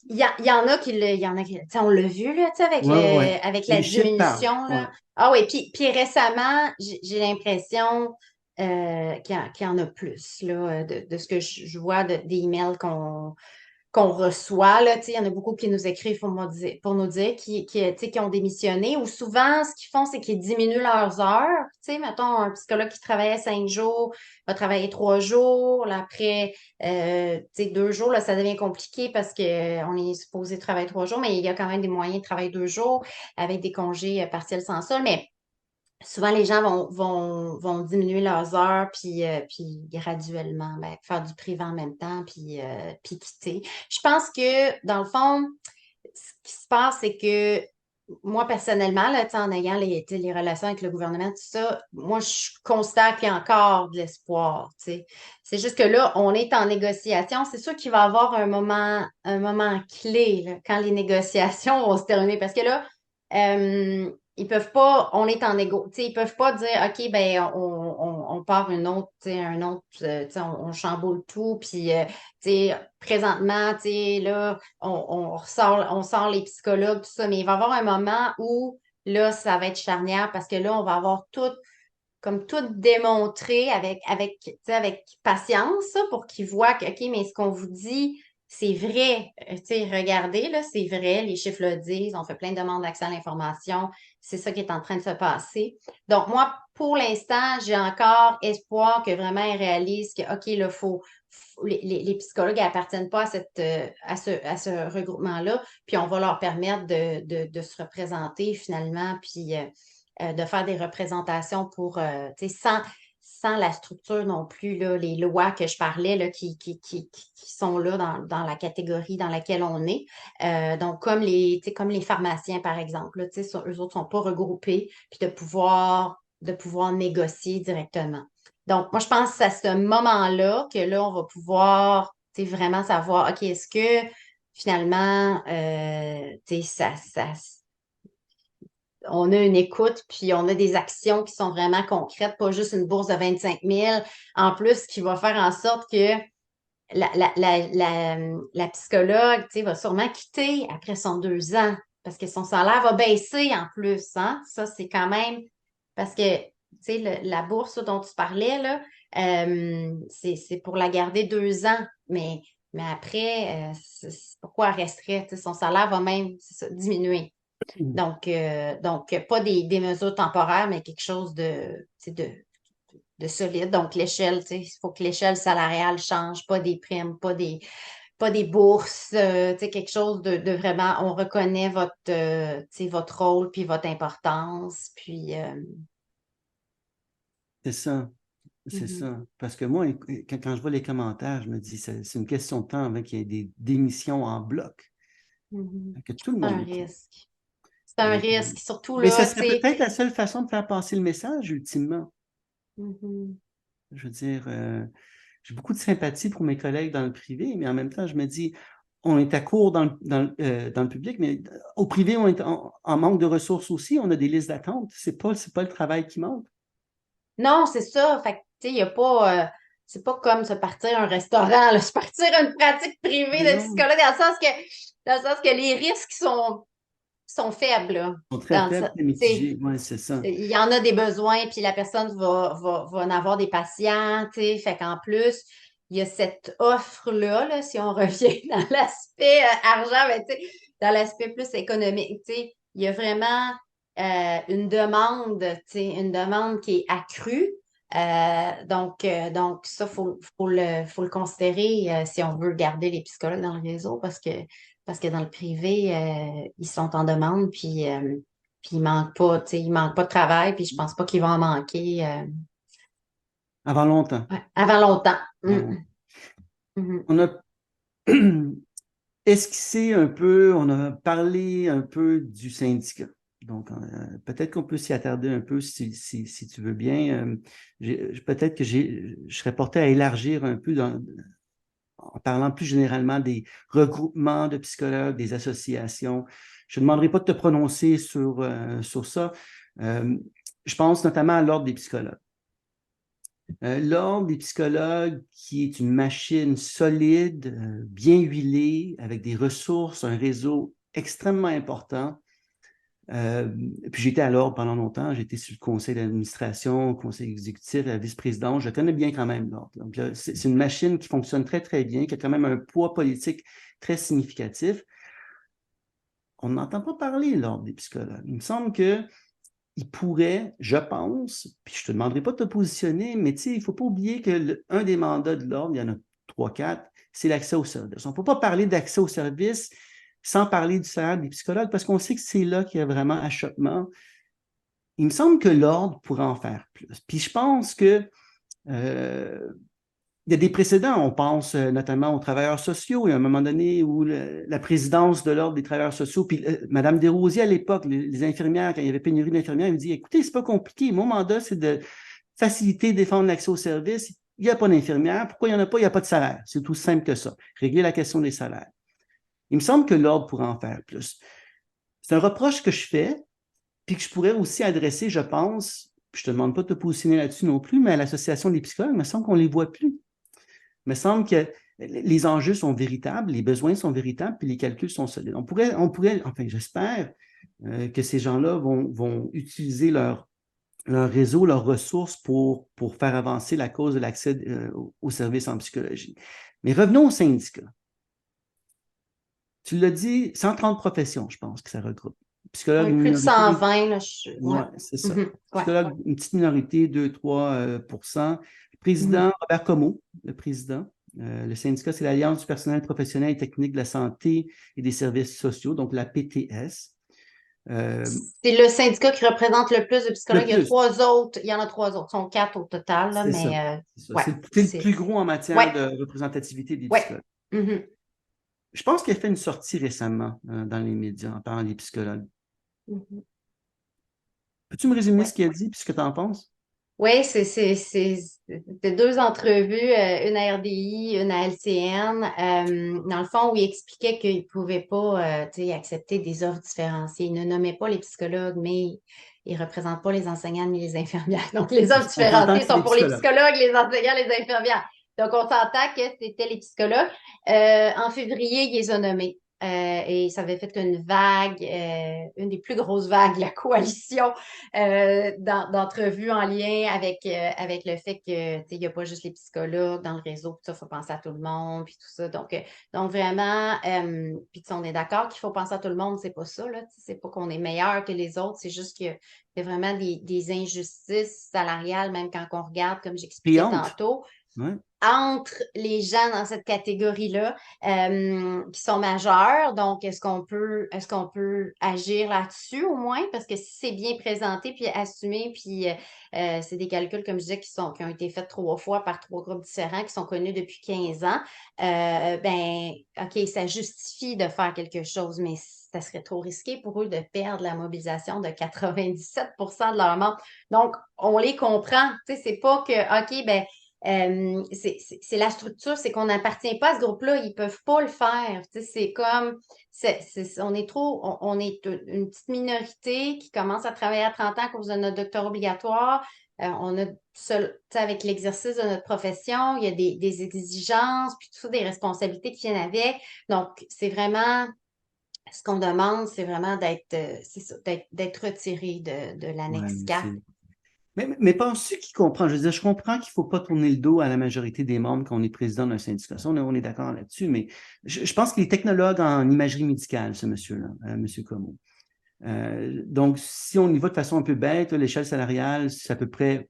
il y en a il y en a qui, tu sais, on l'a vu, là, tu sais, Ouais, ouais, ouais. avec la Les chiffres parlent. diminution, Ouais. là. Ah oui, puis récemment, j'ai l'impression qu'il y en a plus, là, de ce que je vois des emails qu'on reçoit, là, tu sais, il y en a beaucoup qui nous écrivent pour nous dire tu sais, qui ont démissionné, ou souvent, ce qu'ils font, c'est qu'ils diminuent leurs heures. Tu sais, mettons, un psychologue qui travaillait 5 jours va travailler 3 jours, là, après, tu sais, 2 jours, là, ça devient compliqué parce que on est supposé travailler 3 jours, mais il y a quand même des moyens de travailler 2 jours avec des congés partiels sans solde, mais souvent, les gens vont diminuer leurs heures, puis graduellement, ben, faire du privé en même temps, puis quitter. Je pense que, dans le fond, ce qui se passe, c'est que moi, personnellement, là, tu sais, en ayant tu sais, les relations avec le gouvernement, tout ça, moi, je constate qu'il y a encore de l'espoir. Tu sais. C'est juste que là, on est en négociation. C'est sûr qu'il va y avoir un moment clé là, quand les négociations vont se terminer. Parce que là, ils peuvent pas, on est en négo, tu sais, ils peuvent pas dire, OK, ben, on part une autre, tu sais, un autre, tu sais, on chamboule tout, puis, tu sais, présentement, tu sais, là, on sort les psychologues, tout ça, mais il va y avoir un moment où, là, ça va être charnière parce que là, on va avoir comme tout démontré tu sais, avec patience, ça, pour qu'ils voient que, OK, mais ce qu'on vous dit, c'est vrai. Tu sais, regardez, là, c'est vrai, les chiffres le disent, on fait plein de demandes d'accès à l'information, c'est ça qui est en train de se passer. Donc, moi, pour l'instant, j'ai encore espoir que vraiment ils réalisent que, OK, là, les psychologues appartiennent pas à à ce regroupement-là, puis on va leur permettre de se représenter finalement, puis de faire des représentations pour, tu sais, sans la structure non plus, là, les lois que je parlais, là, qui sont là dans la catégorie dans laquelle on est. Donc, tu sais, comme les pharmaciens, par exemple, là, tu sais, eux autres ne sont pas regroupés, puis de pouvoir négocier directement. Donc, moi, je pense que c'est à ce moment-là que là, on va pouvoir, tu sais, vraiment savoir, OK, est-ce que finalement, tu sais, on a une écoute, puis on a des actions qui sont vraiment concrètes, pas juste une bourse de 25 000 en plus qui va faire en sorte que la psychologue, tu sais, va sûrement quitter après son 2 ans parce que son salaire va baisser en plus, hein? Ça, c'est quand même parce que, tu sais, la bourse dont tu parlais, là, c'est pour la garder 2 ans, mais après, pourquoi elle resterait? Tu sais, son salaire va même diminuer. Donc, pas des mesures temporaires, mais quelque chose tu sais, de solide. Donc, l'échelle, tu sais, il faut que l'échelle salariale change, pas des primes, pas des bourses, tu sais, quelque chose de vraiment, on reconnaît tu sais, votre rôle puis votre importance. Puis, C'est ça. C'est mhm, ça. Parce que moi, quand je vois les commentaires, je me dis, c'est une question de temps avant qu'il y ait des démissions en bloc, mhm. que tout le C'est un monde est pris. risque. C'est un Et risque, surtout mais ça là, tu serait sais. peut-être la seule façon de faire passer le message, ultimement. Mhm, Je veux dire, j'ai beaucoup de sympathie pour mes collègues dans le privé, mais en même temps, je me dis, on est à court dans le public, mais au privé, on est en manque de ressources aussi. On a des listes d'attente. C'est pas le travail qui manque. Non, c'est ça. Fait que, tu sais, il y a pas, c'est pas comme se partir un restaurant, là, se partir une pratique privée Mais de non, psychologue, dans le sens que les risques sont faibles, là. ils sont très Dans le faibles, sens- très tu sais, mitigés. Oui, c'est ça. il y en a des besoins, puis la personne va en avoir des patients, tu sais. Fait qu'en plus, il y a cette offre-là, là, si on revient dans l'aspect argent, mais tu sais, dans l'aspect plus économique, tu sais, il y a vraiment une demande, tu sais, une demande qui est accrue. Donc ça, faut le considérer si on veut garder les psychologues dans le réseau parce que dans le privé, ils sont en demande, puis il manque pas, tu sais, il manque pas de travail, puis je pense pas qu'il va en manquer Avant longtemps. ouais, avant longtemps. Avant longtemps. Mhm. On a esquissé un peu, on a parlé un peu du syndicat. Donc, peut-être qu'on peut s'y attarder un peu si tu veux bien. Peut-être que je serais porté à élargir un peu en parlant plus généralement des regroupements de psychologues, des associations. Je ne demanderai pas de te prononcer sur ça. Euh, je pense notamment à l'Ordre des psychologues. L'Ordre des psychologues, qui est une machine solide, bien huilée, avec des ressources, un réseau extrêmement important. Puis j'étais à l'Ordre pendant longtemps, j'étais sur le conseil d'administration, conseil exécutif, la vice-présidente, je connais bien quand même l'Ordre. Donc là, c'est une machine qui fonctionne très, très bien, qui a quand même un poids politique très significatif. On n'entend pas parler, l'Ordre des psychologues. Il me semble que il pourrait, je pense, puis je ne te demanderai pas de te positionner, mais il ne faut pas oublier que un des mandats de l'Ordre, il y en a 3, 4, c'est l'accès aux services. On ne peut pas parler d'accès aux services sans parler du salaire des psychologues, parce qu'on sait que c'est là qu'il y a vraiment achoppement. Il me semble que l'Ordre pourrait en faire plus. Puis je pense que il y a des précédents. On pense notamment aux travailleurs sociaux. Il y a un moment donné où la présidence de l'Ordre des travailleurs sociaux, puis Mme Desrosiers à l'époque, les infirmières, quand il y avait pénurie d'infirmières, elle me dit, écoutez, c'est pas compliqué. Mon mandat, c'est de faciliter, défendre l'accès aux services. Il n'y a pas d'infirmières. Pourquoi il n'y en a pas? Il n'y a pas de salaire. C'est tout simple que ça. Régler la question des salaires. Il me semble que l'Ordre pourrait en faire plus. C'est un reproche que je fais, puis que je pourrais aussi adresser, je pense, je ne te demande pas de te positionner là-dessus non plus, mais à l'Association des psychologues, il me semble qu'on ne les voit plus. Il me semble que les enjeux sont véritables, les besoins sont véritables, puis les calculs sont solides. Enfin, j'espère que ces gens-là vont utiliser leur réseau, leurs ressources pour faire avancer la cause de l'accès aux services en psychologie. Mais revenons au syndicat. Tu l'as dit, 130 professions, je pense, que ça regroupe. Psychologue, Oui, une plus de minorité, 120, là, ouais. ouais, c'est ça. Mhm. Ouais, ouais. Psychologue, une petite minorité, 2-3%. Le Mhm. président, Robert Comeau, le président. Le syndicat, c'est l'Alliance du personnel professionnel et technique de la santé et des services sociaux, donc la PTS. Euh, C'est le syndicat qui représente le plus de le psychologues. Il y a plus, 3 autres. Il y en a 3 autres. Ils sont 4 au total, là, c'est ça. mais C'est ça. ouais, C'est le c'est. plus gros en Ouais, matière de représentativité des ouais. psychologues. Mhm. Je pense qu'il a fait une sortie récemment dans les médias en parlant des psychologues. Mhm. Peux-tu me résumer Ouais. ce qu'il a dit et ce que tu en penses? Oui, c'était deux entrevues, une à RDI, une à LCN, dans le fond, où il expliquait qu'il ne pouvait pas tu sais, accepter des offres différenciées. Il ne nommait pas les psychologues, mais il ne représente pas les enseignants ni les infirmières. Donc, les offres On s'entend différenciées que c'est sont des pour les psychologues. psychologues, les enseignants, les infirmières. Donc, on s'entend que c'était les psychologues. En février, il les a nommés. Et ça avait fait une vague, une des plus grosses vagues de la coalition d'entrevues en lien avec le fait que, tu sais, il n'y a pas juste les psychologues dans le réseau, puis ça, il faut penser à tout le monde, puis tout ça. Donc vraiment, puis tu sais, on est d'accord qu'il faut penser à tout le monde, c'est pas ça, là, tu sais, c'est pas qu'on est meilleur que les autres, c'est juste qu'il y a vraiment des injustices salariales, même quand on regarde, comme Puis j'expliquais honte. tantôt Ouais. entre les gens dans cette catégorie-là qui sont majeurs. Donc, est-ce qu'on peut agir là-dessus au moins? Parce que si c'est bien présenté puis assumé, puis c'est des calculs, comme je disais, qui ont été faits 3 fois par 3 groupes différents, qui sont connus depuis 15 ans, ben, OK, ça justifie de faire quelque chose, mais ça serait trop risqué pour eux de perdre la mobilisation de 97% de leurs membres. Donc, on les comprend. Tu sais, c'est pas que, OK, ben, c'est la structure, c'est qu'on n'appartient pas à ce groupe-là, ils peuvent pas le faire. Tu sais, c'est comme, on est trop, on est une petite minorité qui commence à travailler à 30 ans à cause de notre doctorat obligatoire. On a seul, tu sais, avec l'exercice de notre profession, il y a des exigences, puis tout ça, des responsabilités qui viennent avec. Donc, c'est vraiment, ce qu'on demande, c'est vraiment c'est ça, d'être retiré de Ouais, l'annexe mais 4. mais penses-tu qu'il comprend? Je veux dire, je comprends qu'il ne faut pas tourner le dos à la majorité des membres quand on est président d'un syndicat. Ça, on est d'accord là-dessus, mais je pense qu'il est technologue en imagerie médicale, ce monsieur-là, monsieur Como. Donc, si on y va de façon un peu bête, l'échelle salariale, c'est à peu près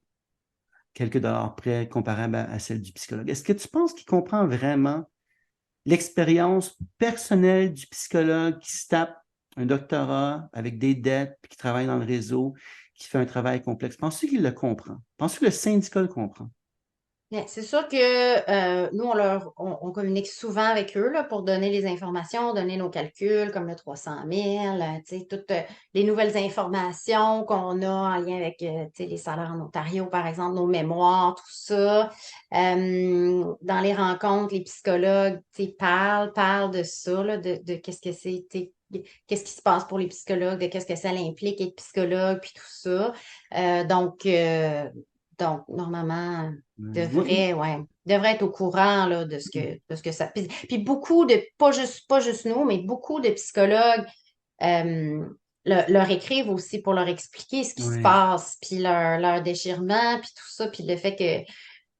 quelques dollars près comparable à celle du psychologue. Est-ce que tu penses qu'il comprend vraiment l'expérience personnelle du psychologue qui se tape un doctorat avec des dettes, puis qui travaille dans le réseau, qui fait un travail complexe? Penses-tu qu'il le comprend? Penses-tu que le syndicat le comprend? Bien, c'est sûr que nous, on communique souvent avec eux là, pour donner les informations, donner nos calculs, comme le 300 000, tu sais, toutes les nouvelles informations qu'on a en lien avec tu sais, les salaires en Ontario, par exemple, nos mémoires, tout ça. Dans les rencontres, les psychologues tu sais, parlent de ça, là, de qu'est-ce que c'est, tu sais, qu'est-ce qui se passe pour les psychologues, de qu'est-ce que ça implique être psychologue, puis tout ça. Donc, normalement, Moi, devrait être au courant là, de ce que ça. Puis beaucoup de, pas juste nous, mais beaucoup de psychologues euh, leur écrivent aussi pour leur expliquer ce qui se ouais. passe, puis leur déchirement, puis tout ça, puis le fait que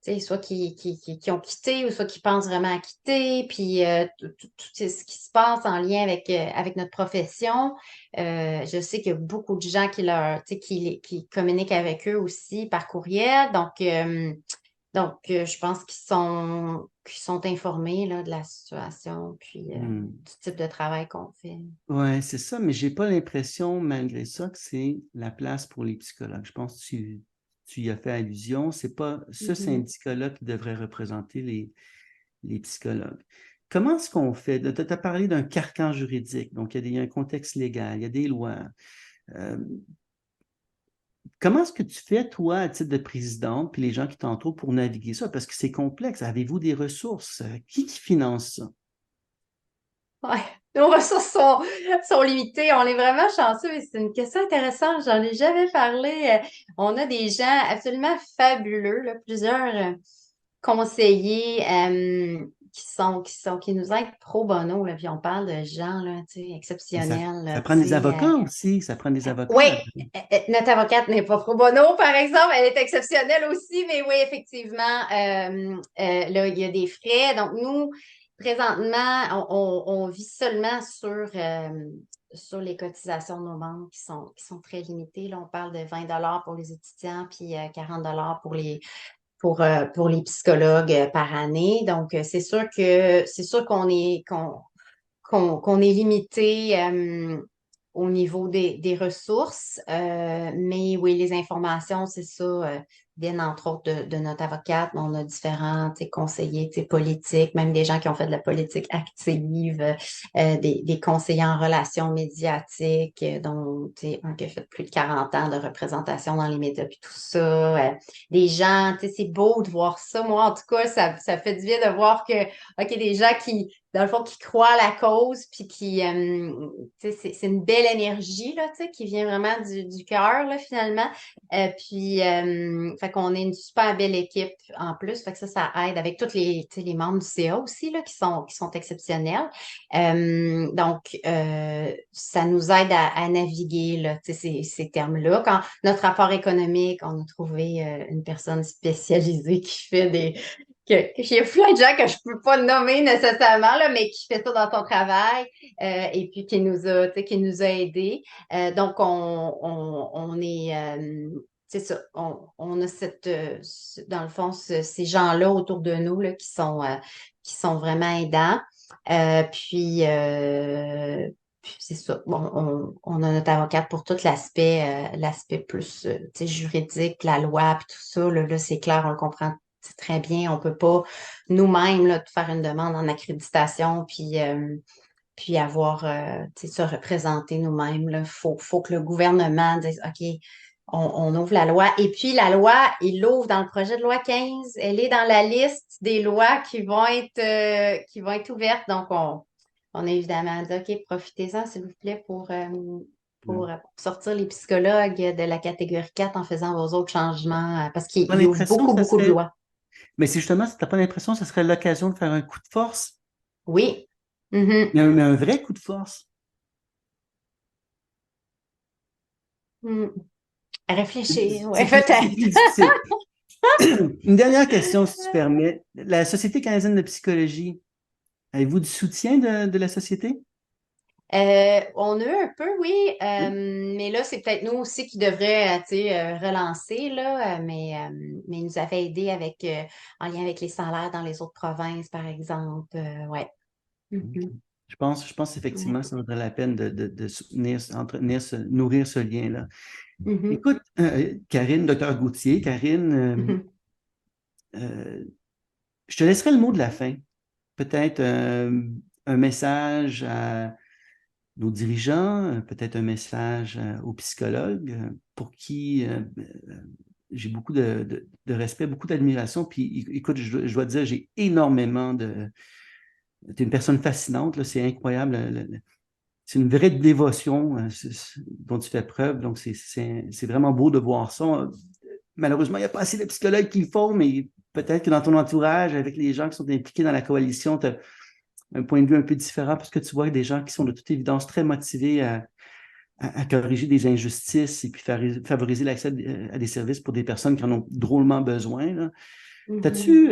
tu sais, soit qui ont quitté ou soit qui pensent vraiment à quitter, puis tout ce qui se passe en lien avec notre profession. Je sais qu'il y a beaucoup de gens tu sais, qui communiquent avec eux aussi par courriel. Donc, je pense qu'ils sont informés là, de la situation, puis Hmm. du type de travail qu'on fait. Ouais, c'est ça, mais j'ai pas l'impression, malgré ça, que c'est la place pour les psychologues. Je pense que tu y as fait allusion. C'est pas ce Mhm. syndicat-là qui devrait représenter les psychologues. Comment est-ce qu'on fait? Tu as parlé d'un carcan juridique, donc il y a un contexte légal, il y a des lois. Euh, Comment est-ce que tu fais, toi, à titre de présidente, puis les gens qui t'entourent pour naviguer ça? Parce que c'est complexe. Avez-vous des ressources? Qui finance ça? Ouais, nos ressources sont limitées. On est vraiment chanceux, mais c'est une question intéressante. J'en ai jamais parlé. On a des gens absolument fabuleux, là, plusieurs conseillers qui nous aident pro bono, là, puis on parle de gens là, tu sais, Mais exceptionnels. ça Là, tu prend des sais, avocats aussi. Ça prend des oui, avocats. notre avocate n'est pas pro bono, par exemple. Elle est exceptionnelle aussi, mais oui, effectivement, là, il y a des frais. Donc, nous, présentement, on vit seulement sur les cotisations de nos membres qui sont très limitées. Là, on parle de 20 $ pour les étudiants, puis 40 $ pour les psychologues par année. Donc, c'est sûr qu'on est limité. au niveau des ressources. Mais oui, les informations, c'est ça, viennent entre autres de notre avocate. On a différents conseillers politiques, même des gens qui ont fait de la politique active, des conseillers en relations médiatiques, dont un qui a fait plus de 40 ans de représentation dans les médias, puis tout ça. Des gens, c'est beau de voir ça. Moi, en tout cas, ça fait du bien de voir que, OK, des gens qui, dans le fond, qui croient à la cause, puis qui, c'est une belle énergie, là, qui vient vraiment du cœur, là, finalement. Fait qu'on est une super belle équipe en plus. Fait que ça aide avec tous les membres du CA aussi, là, qui sont exceptionnels. Ça nous aide à naviguer, là, ces termes-là. Quand notre rapport économique, on a trouvé une personne spécialisée qui fait il y a plein de gens que je peux pas nommer nécessairement, là, mais qui fait ça dans son travail, et puis qui nous a aidés. Donc, on est, c'est ça, on a dans le fond, ces gens-là autour de nous là, qui sont vraiment aidants. Puis c'est ça. Bon, on a notre avocate pour tout l'aspect plus juridique, la loi, puis tout ça. Là, c'est clair, on le comprend très bien. On peut pas nous-mêmes là, faire une demande en accréditation, puis avoir, se représenter nous-mêmes. Il faut que le gouvernement dise, OK, on ouvre la loi. Et puis, la loi, il l'ouvre dans le projet de loi 15. Elle est dans la liste des lois qui vont être ouvertes. Donc, on a évidemment dit, OK, profitez-en, s'il vous plaît, pour sortir les psychologues de la catégorie 4 en faisant vos autres changements, parce Pas qu'il ouvre l'impression que beaucoup, ça beaucoup de serait. lois. Mais c'est justement, t'as pas l'impression que ce serait l'occasion de faire un coup de force, Oui. Mhm. mais un vrai coup de force. Mm. À réfléchir, C'est oui, plus, c'est peut-être. plus difficile. Une dernière question, si tu permets. La Société canadienne de psychologie, avez-vous du soutien de la société? On a eu un peu, oui, Oui. mais là, c'est peut-être nous aussi qui devrait, relancer, là, mais il nous avait aidé en lien avec les salaires dans les autres provinces, par exemple. Ouais. OK. Mhm. Je pense Ouais. effectivement que ça vaudrait la peine de soutenir, entretenir, nourrir ce lien-là. Mhm. Écoute, Karine, docteur Gauthier, Karine, Mhm. je te laisserai le mot de la fin. Peut-être un message à nos dirigeants, peut-être un message aux psychologues pour qui j'ai beaucoup de respect, beaucoup d'admiration. Puis écoute, je dois te dire, j'ai énormément de. Tu es une personne fascinante, là, c'est incroyable. C'est une vraie dévotion dont tu fais preuve. Donc, c'est vraiment beau de voir ça. Malheureusement, il n'y a pas assez de psychologues qui le font, mais peut-être que dans ton entourage, avec les gens qui sont impliqués dans la coalition, tu as un point de vue un peu différent parce que tu vois des gens qui sont de toute évidence très motivés à corriger des injustices et puis favoriser l'accès à des services pour des personnes qui en ont drôlement besoin, là. Mhm. T'as-tu,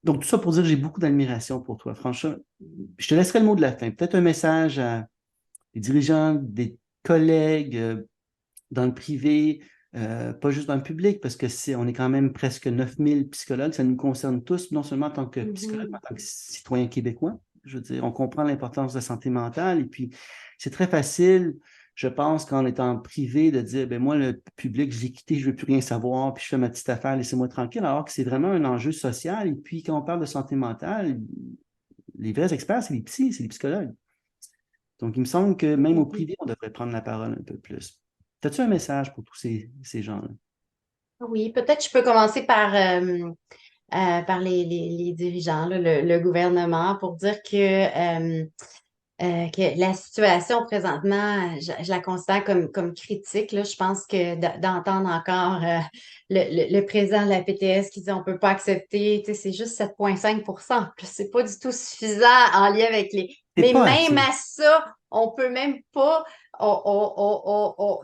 donc tout ça pour dire que j'ai beaucoup d'admiration pour toi. Franchement, je te laisserai le mot de la fin. Peut-être un message à des dirigeants, des collègues dans le privé, pas juste dans le public, parce que on est quand même presque 9000 psychologues. Ça nous concerne tous, non seulement en tant que psychologue, mais Mhm. en tant que citoyen québécois. Je veux dire, on comprend l'importance de la santé mentale et puis c'est très facile, je pense, qu'en étant privé, de dire, ben moi, le public, je l'ai quitté, je ne veux plus rien savoir, puis je fais ma petite affaire, laissez-moi tranquille, alors que c'est vraiment un enjeu social. Et puis, quand on parle de santé mentale, les vrais experts, c'est les psys, c'est les psychologues. Donc, il me semble que même au Mhm. privé, on devrait prendre la parole un peu plus. As-tu un message pour tous ces gens-là? Oui, peut-être je peux commencer par les dirigeants, là, le gouvernement, pour dire que la situation présentement, je la considère comme critique. Là. Je pense que d'entendre encore le président de la PTS qui dit on peut pas accepter, c'est juste 7,5%. C'est pas du tout suffisant en lien avec les. C'est Mais pas même assez. à ça, on peut même pas.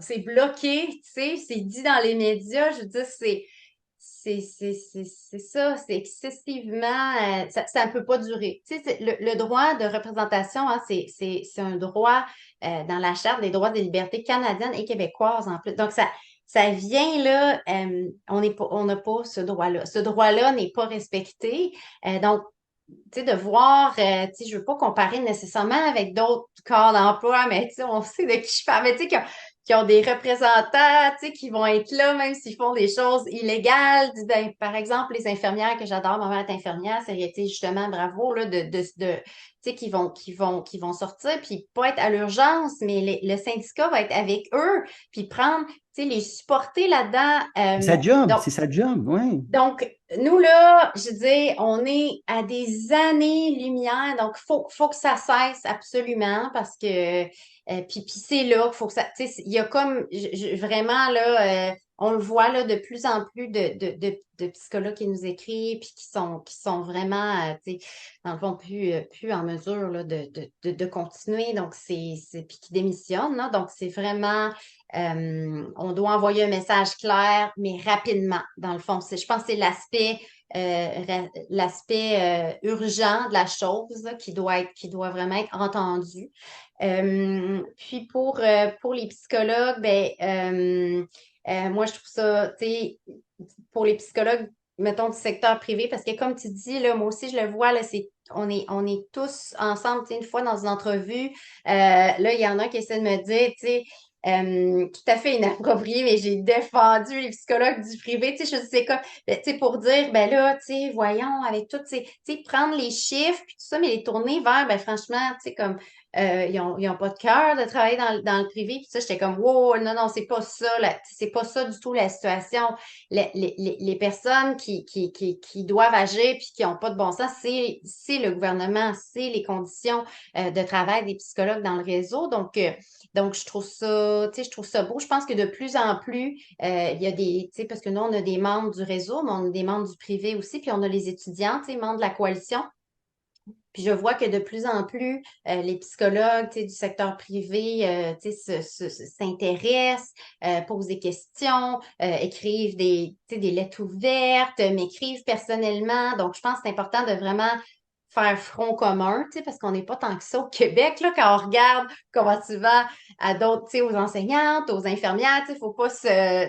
C'est bloqué, c'est dit dans les médias. Je veux dire, c'est ça, c'est excessivement, ça ne peut pas durer. Tu sais, le droit de représentation, hein, c'est un droit dans la Charte des droits et des libertés canadiennes et québécoises en plus. Donc, ça vient là, on n'a pas ce droit-là. Ce droit-là n'est pas respecté. Donc, de voir, je ne veux pas comparer nécessairement avec d'autres corps d'emploi, mais on sait de qui je parle, mais qui ont des représentants, qui vont être là, même s'ils font des choses illégales. Ben, par exemple, les infirmières que j'adore, ma mère est infirmière, c'est justement bravo là, qui vont sortir, puis pas être à l'urgence, mais le syndicat va être avec eux, puis prendre, les supporter là-dedans. C'est sa job, oui. Donc, nous, là, je dis, on est à des années-lumière, donc faut que ça cesse absolument parce que, puis c'est là qu'il faut que ça, il y a comme, vraiment, là, on le voit, là, de plus en plus de psychologues qui nous écrivent, puis qui sont vraiment, dans le fond, plus en mesure, là, de continuer, donc puis qui démissionnent, là, donc c'est vraiment, on doit envoyer un message clair, mais rapidement. Dans le fond, je pense que c'est l'aspect urgent de la chose là, qui doit vraiment être entendu. Puis pour les psychologues, moi je trouve ça, tu sais, pour les psychologues, mettons du secteur privé, parce que comme tu dis, là, moi aussi je le vois, là, on est tous ensemble, tu sais, une fois dans une entrevue, là, il y en a qui essaient de me dire, tu sais, tout à fait inapproprié, mais j'ai défendu les psychologues du privé. Tu sais, je sais comme, tu sais, pour dire, ben là, tu sais, voyons, avec toutes ces, tu sais, prendre les chiffres puis tout ça, mais les tourner vers, ben franchement, tu sais, comme, ils ont pas de cœur de travailler dans le privé. Puis ça, j'étais comme, wow, non, non, c'est pas ça, là, c'est pas ça du tout la situation. Les personnes qui doivent agir puis qui ont pas de bon sens, c'est le gouvernement, c'est les conditions de travail des psychologues dans le réseau. Donc, je trouve ça, je trouve ça beau. Je pense que de plus en plus, il y a parce que nous, on a des membres du réseau, mais on a des membres du privé aussi, puis on a les étudiants, membres de la coalition. Puis je vois que de plus en plus, les psychologues, du secteur privé, s'intéressent, posent des questions, écrivent des lettres ouvertes, m'écrivent personnellement. Donc, je pense que c'est important de vraiment faire front commun, parce qu'on n'est pas tant que ça au Québec, là, quand on regarde comment tu vas à d'autres, aux enseignantes, aux infirmières, faut pas se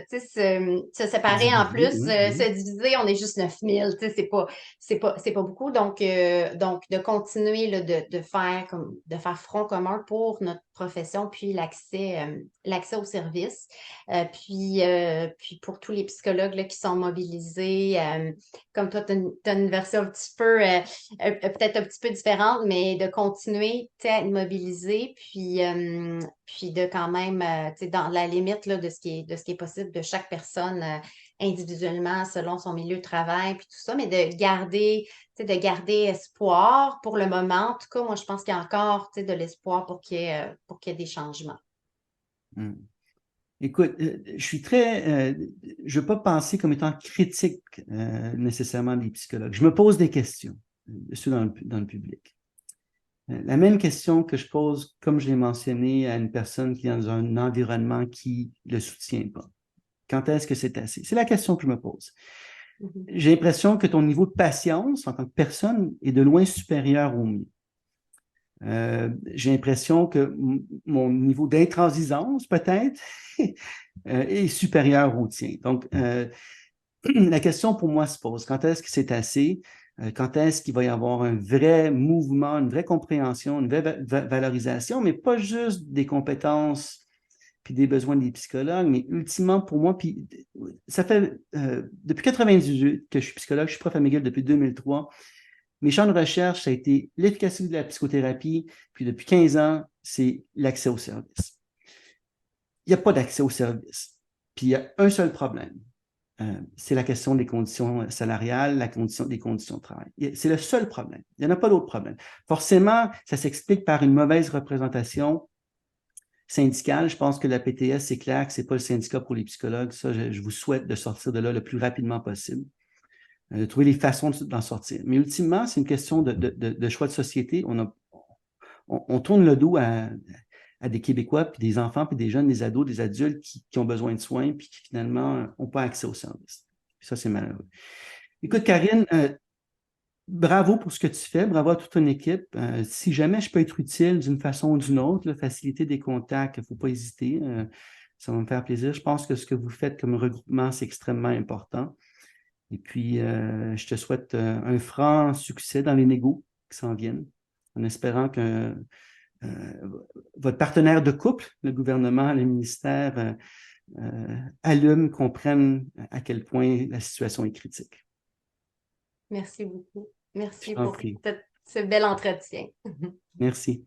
séparer en Divisé, plus, oui, oui. se diviser, on est juste 9000, c'est pas beaucoup. Donc de continuer là, de faire front commun pour notre profession, puis l'accès aux services. Puis pour tous les psychologues là, qui sont mobilisés, comme toi, tu as une version un petit peu peut-être un petit peu différente, mais de continuer à être mobilisé, puis de quand même, dans la limite là, de ce qui est possible de chaque personne individuellement selon son milieu de travail, puis tout ça, mais de garder espoir pour le moment. En tout cas, moi, je pense qu'il y a encore de l'espoir pour qu'il y ait des changements. Hmm. Écoute, je ne veux pas penser comme étant critique nécessairement des psychologues. Je me pose des questions, ceux dans le public. La même question que je pose, comme je l'ai mentionné, à une personne qui est dans un environnement qui ne le soutient pas. Quand est-ce que c'est assez? C'est la question que je me pose. Mhm. J'ai l'impression que ton niveau de patience en tant que personne est de loin supérieur au mien. J'ai l'impression que mon niveau d'intransigeance, peut-être, est supérieur au tien. Donc, la question pour moi se pose, quand est-ce que c'est assez? Quand est-ce qu'il va y avoir un vrai mouvement, une vraie compréhension, une vraie valorisation, mais pas juste des compétences puis des besoins des psychologues, mais ultimement pour moi, puis ça fait depuis 98 que je suis psychologue, je suis prof à McGill depuis 2003. Mes champs de recherche, ça a été l'efficacité de la psychothérapie, puis depuis 15 ans, c'est l'accès au service. Il n'y a pas d'accès au service. Puis il y a un seul problème. C'est la question des conditions salariales, des conditions de travail. C'est le seul problème. Il n'y en a pas d'autre problème. Forcément, ça s'explique par une mauvaise représentation syndicale. Je pense que la PTS, c'est clair que ce n'est pas le syndicat pour les psychologues. Ça, je vous souhaite de sortir de là le plus rapidement possible. De trouver les façons d'en sortir. Mais ultimement, c'est une question de choix de société. On tourne le dos à des Québécois, puis des enfants, puis des jeunes, des ados, des adultes qui ont besoin de soins, puis qui finalement n'ont pas accès aux services. Puis ça, c'est malheureux. Écoute, Karine, bravo pour ce que tu fais, bravo à toute ton équipe. Si jamais je peux être utile d'une façon ou d'une autre, faciliter des contacts, il ne faut pas hésiter. Ça va me faire plaisir. Je pense que ce que vous faites comme regroupement, c'est extrêmement important. Et puis, je te souhaite un franc succès dans les négos qui s'en viennent, en espérant que votre partenaire de couple, le gouvernement, le ministère, allume, comprenne à quel point la situation est critique. Merci beaucoup. Je Merci t'en pour prie. ce bel entretien. Merci.